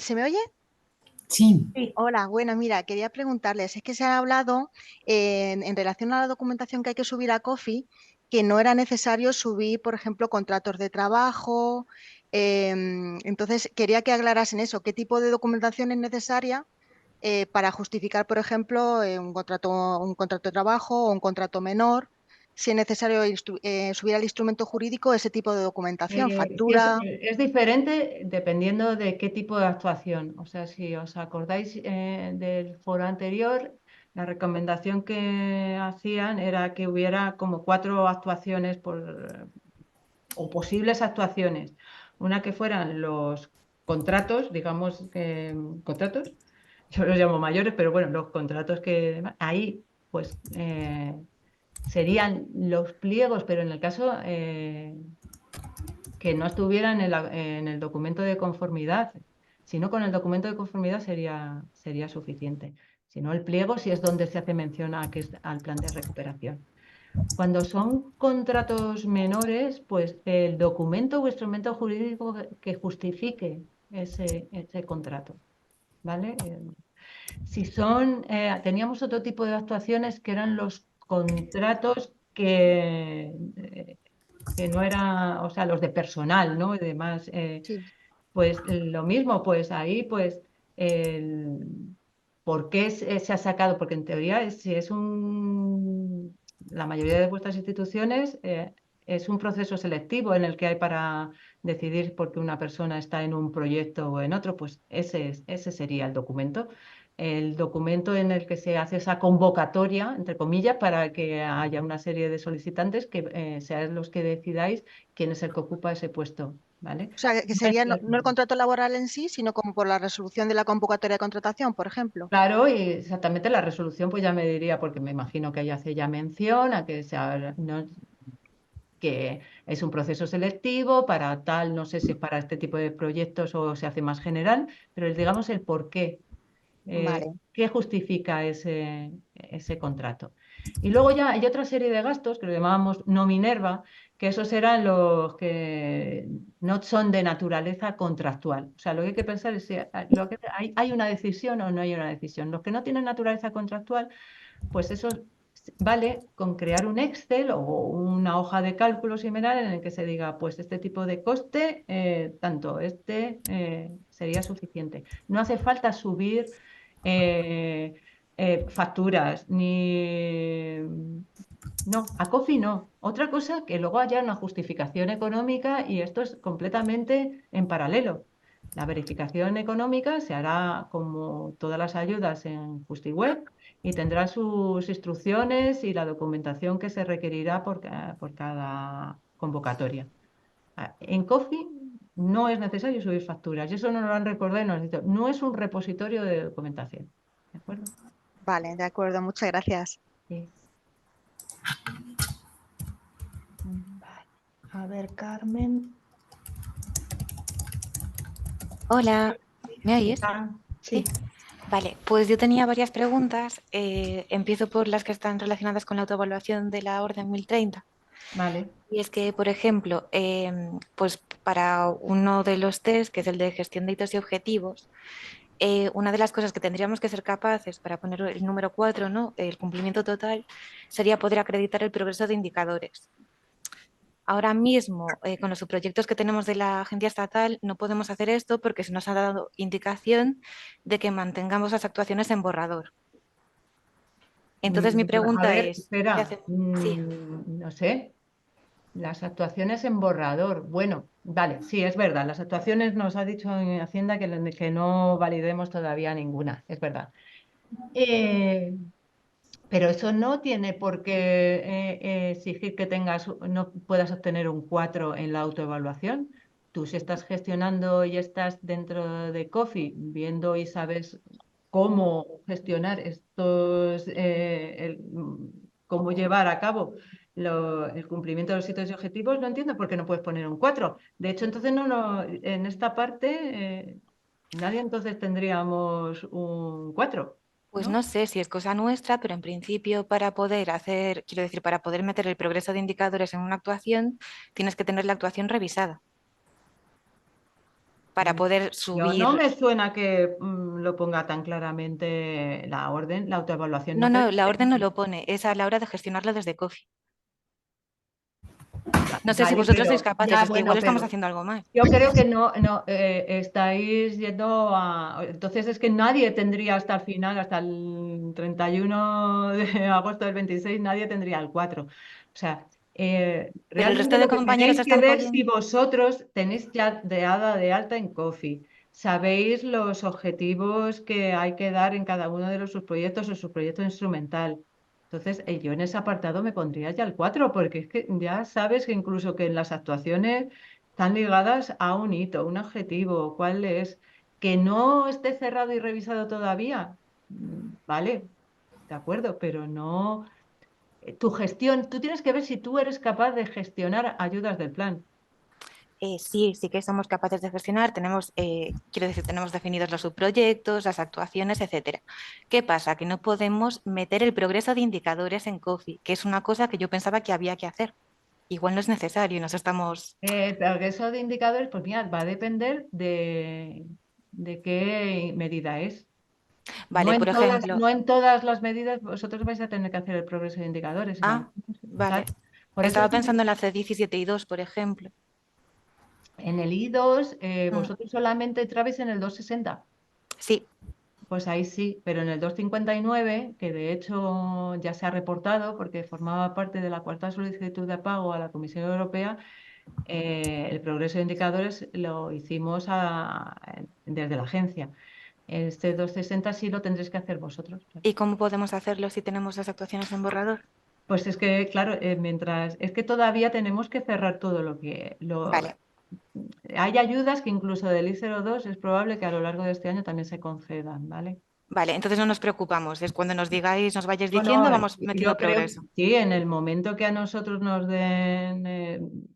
¿se me oye? Sí. Hola, bueno, mira, quería preguntarles, es que se ha hablado en relación a la documentación que hay que subir a Coffee, que no era necesario subir, por ejemplo, contratos de trabajo. Entonces, quería que aclarasen eso, qué tipo de documentación es necesaria para justificar, por ejemplo, un contrato de trabajo o un contrato menor, si es necesario subir al instrumento jurídico ese tipo de documentación, Sí, factura. es diferente dependiendo de qué tipo de actuación. O sea, si os acordáis del foro anterior, la recomendación que hacían era que hubiera como 4 actuaciones o posibles actuaciones. Una que fueran los contratos, digamos, contratos, yo los llamo mayores, pero bueno, los contratos que ahí, pues serían los pliegos, pero en el caso que no estuvieran en el documento de conformidad, sino con el documento de conformidad sería suficiente. Si no, el pliego sí es donde se hace mención a que es al plan de recuperación. Cuando son contratos menores, pues el documento o instrumento jurídico que justifique ese contrato, ¿vale? Teníamos otro tipo de actuaciones que eran los contratos que no era, o sea, los de personal, ¿no? Y demás, Sí. pues lo mismo, pues ahí, pues, ¿por qué se ha sacado? Porque en teoría, si es un la mayoría de vuestras instituciones es un proceso selectivo en el que hay para decidir por qué una persona está en un proyecto o en otro, pues ese sería el documento. El documento en el que se hace esa convocatoria, entre comillas, para que haya una serie de solicitantes que seáis los que decidáis quién es el que ocupa ese puesto, ¿vale? O sea, que No es sería no el que- contrato laboral en sí, sino como por la resolución de la convocatoria de contratación, por ejemplo. Claro, y exactamente la resolución, pues ya me diría, porque me imagino que ahí hace ya mención a que que es un proceso selectivo para tal, no sé si es para este tipo de proyectos o se hace más general, pero digamos el por qué, Vale. qué justifica ese contrato. Y luego ya hay otra serie de gastos que lo llamábamos no Minerva, que esos eran los que no son de naturaleza contractual. O sea, lo que hay que pensar es si hay una decisión o no hay una decisión. Los que no tienen naturaleza contractual, pues eso vale con crear un Excel o una hoja de cálculo similar en el que se diga, pues este tipo de coste, tanto sería suficiente. No hace falta subir facturas, ni... No, a Coffee no. Otra cosa que luego haya una justificación económica y esto es completamente en paralelo. La verificación económica se hará como todas las ayudas en JustiWeb y tendrá sus instrucciones y la documentación que se requerirá por cada convocatoria. En Coffee no es necesario subir facturas y eso nos lo han recordado y nos han dicho, no es un repositorio de documentación. ¿De acuerdo? Vale, de acuerdo, muchas gracias. Sí. Vale. A ver, Carmen. Hola, ¿me oyes? Sí. Vale, pues yo tenía varias preguntas. Empiezo por las que están relacionadas con la autoevaluación de la Orden 1030. Vale. Y es que, por ejemplo, pues para uno de los test, que es el de gestión de hitos y objetivos, una de las cosas que tendríamos que ser capaces para poner el número 4, ¿no? El cumplimiento total, sería poder acreditar el progreso de indicadores. Ahora mismo, con los subproyectos que tenemos de la agencia estatal, no podemos hacer esto porque se nos ha dado indicación de que mantengamos las actuaciones en borrador. Entonces, mi A pregunta ver, es, ¿qué espera, hacemos? Sí, no sé, las actuaciones en borrador. Bueno, vale, sí, es verdad, las actuaciones nos ha dicho en Hacienda que no validemos todavía ninguna, es verdad. Eh, pero eso no tiene por qué exigir que no puedas obtener un 4 en la autoevaluación. Tú si estás gestionando y estás dentro de Coffee, viendo y sabes cómo gestionar cómo llevar a cabo el cumplimiento de los hitos y objetivos, no entiendo por qué no puedes poner un 4. De hecho, entonces en esta parte nadie entonces tendríamos un 4, pues ¿no? no sé si es cosa nuestra, pero en principio para poder hacer, quiero decir, para poder meter el progreso de indicadores en una actuación, tienes que tener la actuación revisada para poder Yo no subir. me suena que lo ponga tan claramente la orden, la autoevaluación No, no no, te la orden no dice. lo pone, es a la hora de gestionarlo desde Coffee. No sé si Vale, vosotros sois pero capaces, ya es que igual bueno, estamos pero haciendo algo mal. yo creo que no estáis yendo a. Entonces es que nadie tendría hasta el final, hasta el 31 de agosto del 26, nadie tendría el 4. O sea, Pero el resto realmente de lo que compañeros tenéis que están ver si poniendo. vosotros tenéis ya de alta en Coffee. Sabéis los objetivos que hay que dar en cada uno de los subproyectos o subproyecto instrumental. Entonces, yo en ese apartado me pondría ya el 4 porque es que ya sabes que incluso que en las actuaciones están ligadas a un hito, un objetivo, cuál es, que no esté cerrado y revisado todavía, vale, de acuerdo, pero no, tu gestión, tú tienes que ver si tú eres capaz de gestionar ayudas del plan. Sí, sí que somos capaces de gestionar, tenemos, quiero decir, tenemos definidos los subproyectos, las actuaciones, etcétera. ¿Qué pasa? Que no podemos meter el progreso de indicadores en Coffee, que es una cosa que yo pensaba que había que hacer. Igual no es necesario, nos estamos. Pero que eso de indicadores, pues mira, va a depender de qué medida es. No Vale, en por todas, ejemplo, no en todas las medidas vosotros vais a tener que hacer el progreso de indicadores. En ah, algunos, vale. por eso Estaba pensando en la C17 y 2, por ejemplo. en el I2 Mm, vosotros solamente trabéis en el 260. sí, Pues ahí sí, pero en el 259, que de hecho ya se ha reportado porque formaba parte de la cuarta solicitud de pago a la Comisión Europea, el progreso de indicadores lo hicimos desde la agencia. Este 260 sí lo tendréis que hacer vosotros. Claro. ¿Y cómo podemos hacerlo si tenemos las actuaciones en borrador? Pues es que, claro, es que todavía tenemos que cerrar todo Vale. Hay ayudas que incluso del I02 es probable que a lo largo de este año también se concedan, ¿vale? Vale, entonces no nos preocupamos. Es cuando nos digáis, nos vayáis No, diciendo, no, vamos yo metiendo creo, progreso. sí, en el momento que a nosotros nos den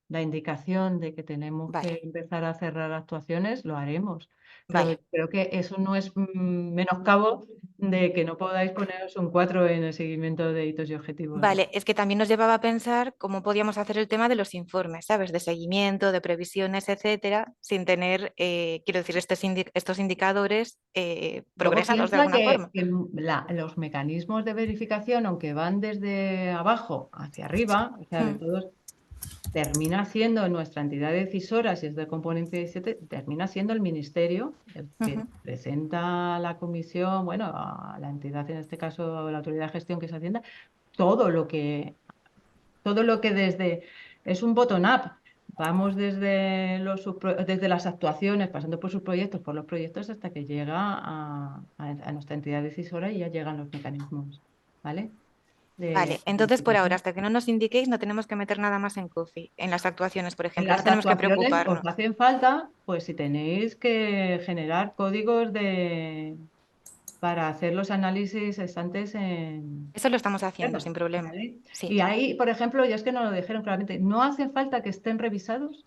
la indicación de que tenemos que Vale, empezar a cerrar actuaciones, lo haremos. Pero vale. creo que eso no es menoscabo de que no podáis poneros un 4 en el seguimiento de hitos y objetivos. Vale, es que también nos llevaba a pensar cómo podíamos hacer el tema de los informes, ¿sabes? De seguimiento, de previsiones, etcétera, sin tener, quiero decir, estos indicadores Luego progresados de piensa alguna forma. que los mecanismos de verificación, aunque van desde abajo hacia arriba, o sea, de Mm, todos, termina siendo nuestra entidad decisora, si es del componente 17, termina siendo el ministerio el que ujú. presenta a la comisión, bueno, a la entidad, en este caso la autoridad de gestión que es Hacienda, todo lo que, todo lo que es un bottom-up. Vamos desde las actuaciones, pasando por sus proyectos, por los proyectos, hasta que llega a nuestra entidad decisora y ya llegan los mecanismos, ¿vale? Vale, De entonces por ahora, verificación. hasta que no nos indiquéis, no tenemos que meter nada más en Coffee. En las actuaciones, por En ejemplo, no las tenemos que actuaciones os preocuparnos. hacen falta, pues si tenéis que generar códigos para hacer los análisis estantes en Eso lo estamos haciendo interno, sin problema. ¿vale? Sí, Y ahí, por ejemplo, ya es que nos lo dijeron claramente, no hace falta que estén revisados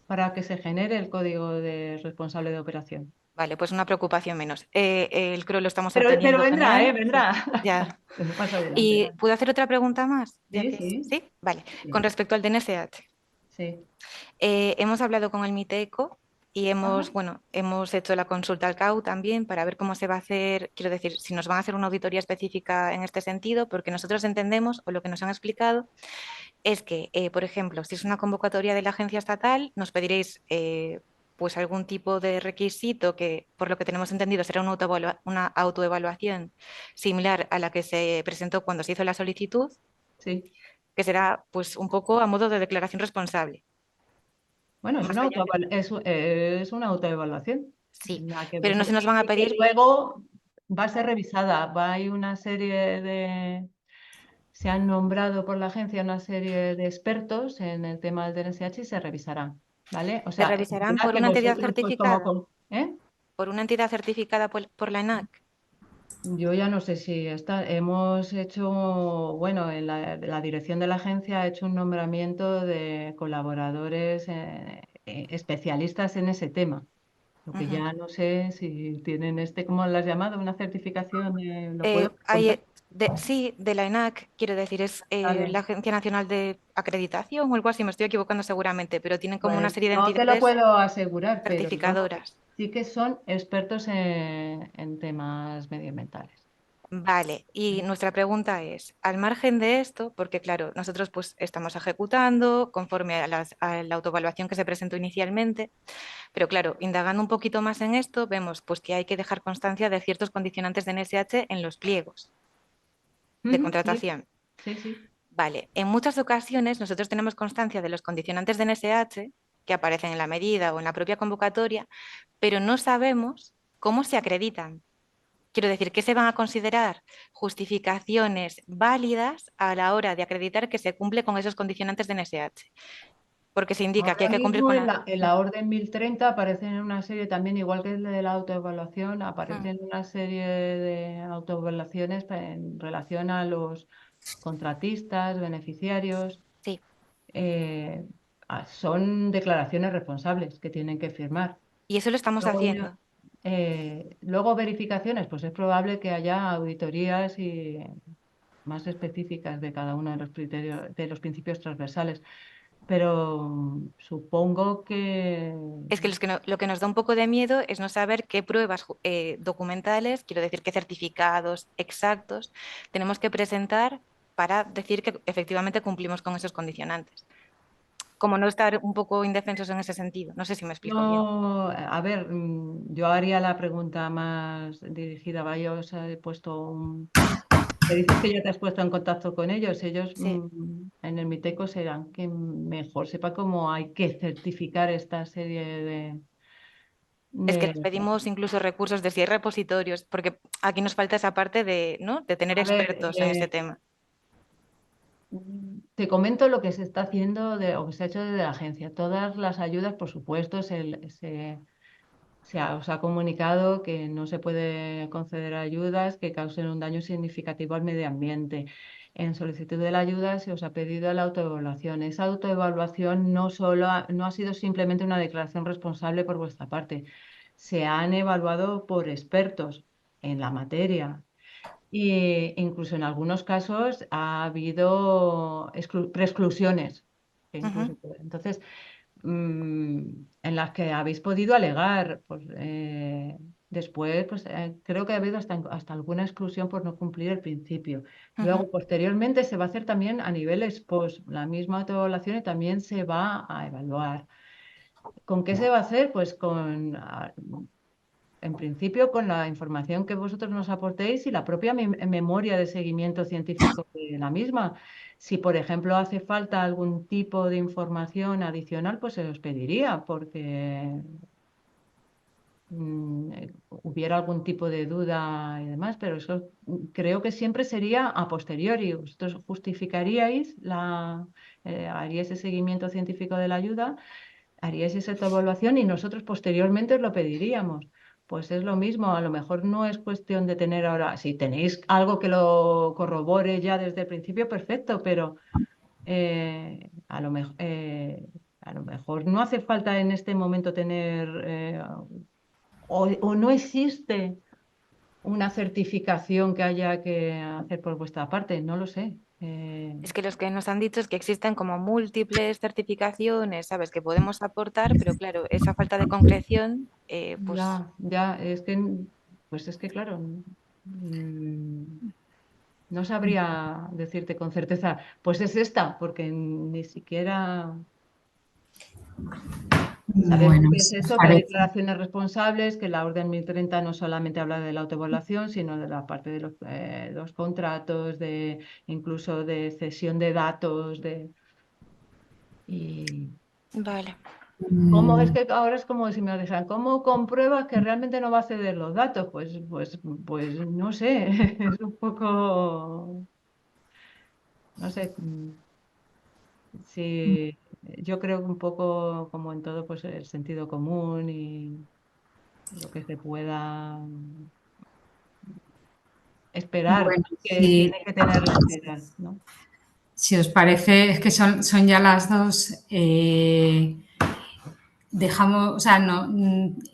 para que se genere el código de responsable de operación. vale, pues una preocupación menos. El CRO lo estamos Pero atendiendo vendrá, genial. Sí, vendrá. ya. Más adelante. ¿Y puedo hacer otra pregunta más? Ya Sí, que, sí, sí, vale. Con sí, respecto al DNSH. sí. Hemos hablado con el MITECO y Ajá. hemos hecho la consulta al CAU también para ver cómo se va a hacer, quiero decir, si nos van a hacer una auditoría específica en este sentido, porque nosotros entendemos, o lo que nos han explicado, es que, por ejemplo, si es una convocatoria de la agencia estatal, nos pediréis pues algún tipo de requisito que, por lo que tenemos entendido, será una autoevaluación similar a la que se presentó cuando se hizo la solicitud, Sí. que será pues un poco a modo de declaración responsable. Bueno, Más allá de... es una autoevaluación. Sí, La que pero no se nos van a y que pedir, luego va a ser revisada. Hay una serie se han nombrado por la agencia una serie de expertos en el tema del DNSH y se revisará, ¿vale? O se sea, es revisarán verdad por que una entidad vosotros, pues certificada, ¿eh? por una entidad certificada por la ENAC. Yo ya no sé si hemos hecho, bueno, en la dirección de la agencia ha hecho un nombramiento de colaboradores especialistas en ese tema. Lo que Ujú. ya no sé si tienen ¿cómo lo has llamado? Una certificación, ¿lo puedo contar? Sí, de la ENAC, quiero decir, es Vale, la Agencia Nacional de Acreditación o algo así, me estoy equivocando seguramente, pero tienen como una pues serie de no te lo entidades puedo asegurar, pero digamos, certificadoras. sí que son expertos en temas medioambientales. Vale, y nuestra pregunta es, al margen de esto, porque claro, nosotros pues estamos ejecutando conforme a la autoevaluación que se presentó inicialmente, pero claro, indagando un poquito más en esto, vemos pues que hay que dejar constancia de ciertos condicionantes de NSH en los pliegos de Ujú, sí, contratación. sí, sí. Vale, en muchas ocasiones nosotros tenemos constancia de los condicionantes de NSH que aparecen en la medida o en la propia convocatoria, pero no sabemos cómo se acreditan. Quiero decir, ¿qué se van a considerar justificaciones válidas a la hora de acreditar que se cumple con esos condicionantes de NSH? Porque se indica que Ahora hay que cumplir mismo con en la... la orden 1030 aparecen en una serie también, igual que el de la autoevaluación, Mm, aparecen una serie de autoevaluaciones en relación a los contratistas, beneficiarios. sí, eh, Son declaraciones responsables que tienen que firmar. y eso lo estamos Luego, ya, haciendo. luego verificaciones, pues es probable que haya auditorías más específicas de cada uno de los criterios, de los principios transversales. Pero supongo que Es que, lo que nos da un poco de miedo es no saber qué pruebas documentales, quiero decir, qué certificados exactos tenemos que presentar para decir que efectivamente cumplimos con esos condicionantes. como no estar un poco indefensos en ese sentido. No sé si me explico bien. No, a ver, yo haría la pregunta más dirigida. Vaya, os he puesto un... Me dices que ya te has puesto en contacto con ellos. Ellos Sí. en el Miteco serán que mejor sepa cómo hay que certificar esta serie Es que de... les pedimos incluso recursos de si hay repositorios, porque aquí nos falta esa parte de, ¿no?, de tener A ver, expertos en este tema. te comento lo que se está haciendo o que se ha hecho desde la agencia. Todas las ayudas, por supuesto, os ha comunicado que no se puede conceder ayudas que causen un daño significativo al medio ambiente. En solicitud de la ayuda se os ha pedido la autoevaluación. Esa autoevaluación no ha sido simplemente una declaración responsable por vuestra parte. Se han evaluado por expertos en la materia. E incluso en algunos casos ha habido preexclusiones. Entonces, en las que habéis podido alegar. Pues, después, pues, creo que ha habido hasta alguna exclusión por no cumplir el principio. Luego, posteriormente, se va a hacer también a nivel ex post, la misma autoevaluación y también se va a evaluar. ¿Con qué se va a hacer? Pues en principio, con la información que vosotros nos aportéis y la propia memoria de seguimiento científico de la misma. Si, por ejemplo, hace falta algún tipo de información adicional, pues se os pediría, porque hubiera algún tipo de duda y demás, pero eso creo que siempre sería a posteriori. Vosotros justificaríais, haríais ese seguimiento científico de la ayuda, haríais esa autoevaluación y nosotros posteriormente os lo pediríamos. Pues es lo mismo, a lo mejor no es cuestión de tener ahora, si tenéis algo que lo corrobore ya desde el principio, perfecto, pero a lo mejor no hace falta en este momento tener, o no existe una certificación que haya que hacer por vuestra parte, no lo sé. Es que los que nos han dicho es que existen como múltiples certificaciones, ¿sabes?, que podemos aportar, pero claro, esa falta de concreción, pues... Ya, pues es que claro, no sabría decirte con certeza, pues es esta, porque ni siquiera sabemos Bueno, que es si os eso, que hay parece. declaraciones responsables, que la Orden 1030 no solamente habla de la autoevaluación, sino de la parte de los contratos, incluso de cesión de datos, y Vale. ¿cómo es que ahora es como si me dejan? ¿Cómo compruebas que realmente no va a ceder los datos? Pues no sé, es un poco, no sé, sí, yo creo que un poco como en todo, pues el sentido común y lo que se pueda esperar, Bueno, que tiene que tener la entidad, ¿no? si os parece, es que son ya las 2. Dejamos, o sea, no,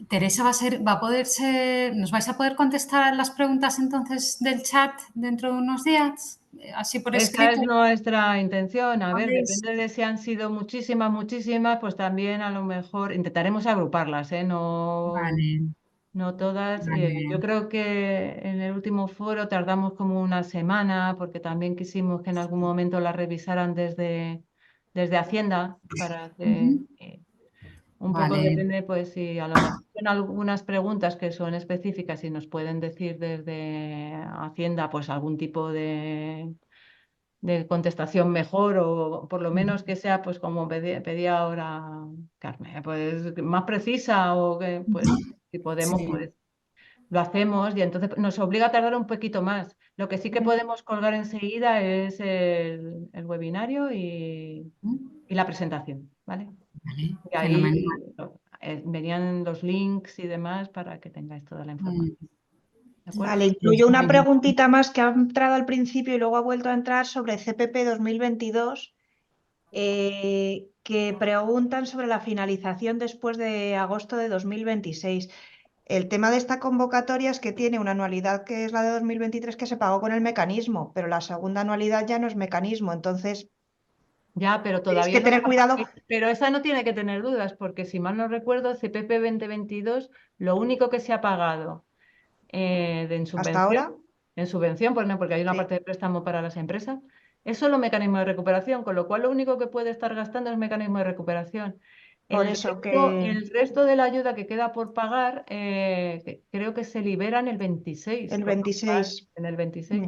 Teresa va a poder ser, ¿nos vais a poder contestar las preguntas entonces del chat dentro de unos días? Así por Esa escrito. es nuestra intención. A ver, ¿Sabes? depende de si han sido muchísimas, pues también a lo mejor intentaremos agruparlas, ¿eh? Vale, No todas. Yo vale. creo que en el último foro tardamos como una semana porque también quisimos que en algún momento la revisaran desde Hacienda para que un poco Vale, depende, pues si a lo mejor son algunas preguntas que son específicas y nos pueden decir desde Hacienda pues algún tipo de contestación mejor o por lo menos que sea pues como pedía ahora Carmen, pues más precisa o que pues si podemos sí. pues lo hacemos y entonces nos obliga a tardar un poquito más. Lo que sí que podemos colgar enseguida es el webinario y la presentación, ¿vale? Vale, Y fenomenal. ahí venían los links y demás para que tengáis toda la información. ¿De acuerdo? Vale, incluyo una preguntita más que ha entrado al principio y luego ha vuelto a entrar sobre CPP 2022, que preguntan sobre la finalización después de agosto de 2026. El tema de esta convocatoria es que tiene una anualidad que es la de 2023 que se pagó con el mecanismo, pero la segunda anualidad ya no es mecanismo, entonces Ya, pero tenéis todavía que no tener está cuidado. pero esa no tiene que tener dudas, porque si mal no recuerdo, CPP 2022, lo único que se ha pagado Hasta ahora, en subvención, pues no, porque hay una sí. parte de préstamo para las empresas, es solo mecanismo de recuperación, con lo cual lo único que puede estar gastando es mecanismo de recuperación. Por El eso resto, que el resto de la ayuda que queda por pagar, creo que se libera en el 26. el con lo cual, 26. en el 26.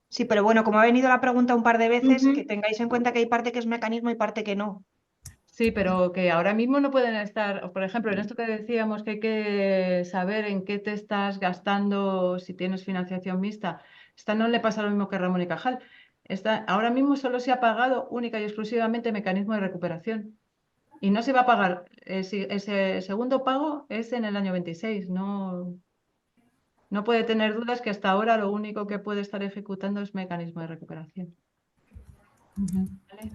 Sí, pero bueno, como ha venido la pregunta un par de veces, Ujú. que tengáis en cuenta que hay parte que es mecanismo y parte que no. Sí, pero que ahora mismo no pueden estar, por ejemplo, en esto que decíamos que hay que saber en qué te estás gastando si tienes financiación mixta. Esta no le pasa lo mismo que Ramón y Cajal. Ahora mismo solo se ha pagado única y exclusivamente mecanismo de recuperación. Y no se va a pagar, ese segundo pago es en el año 26. No puede tener dudas que hasta ahora lo único que puede estar ejecutando es mecanismo de recuperación. ¿Vale?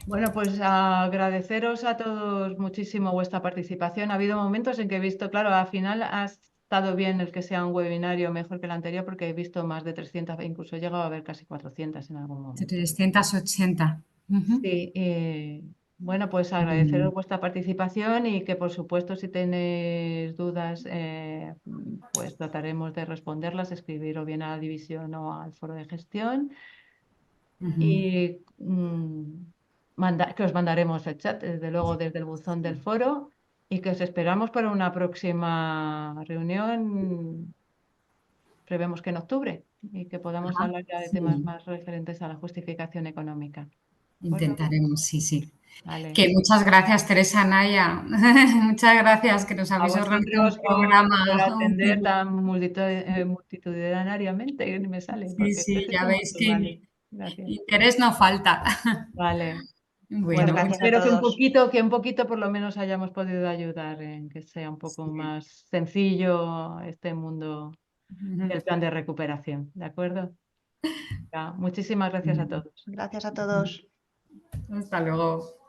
Bueno, pues agradeceros a todos muchísimo vuestra participación. Ha habido momentos en que he visto, claro, al final ha estado bien el que sea un webinario mejor que el anterior porque he visto más de 300, incluso he llegado a ver casi 400 en algún momento. 380. Sí, bueno, pues agradeceros vuestra participación y que por supuesto si tenéis dudas, pues trataremos de responderlas, escribir o bien a la división o al foro de gestión. Y que os mandaremos el chat, desde luego, desde el buzón del foro y que os esperamos para una próxima reunión, prevemos que en octubre, y que podamos hablar ya de temas Sí, más referentes a la justificación económica. ¿De acuerdo? intentaremos, sí. Vale. Que muchas gracias, Teresa, Naya. Muchas gracias que nos A habéis organizado vosotros un programa. por atender tan multitudinariamente, que ni me sale, Sí, porque sí, ya son veis muchos, que vale. Gracias. interés no falta. Vale. Muchas Bueno, pues gracias a espero todos. que un poquito por lo menos hayamos podido ayudar en que sea un poco más sencillo este mundo del plan de recuperación, ¿de acuerdo? Ya, muchísimas gracias a todos. Gracias a todos. Hasta luego.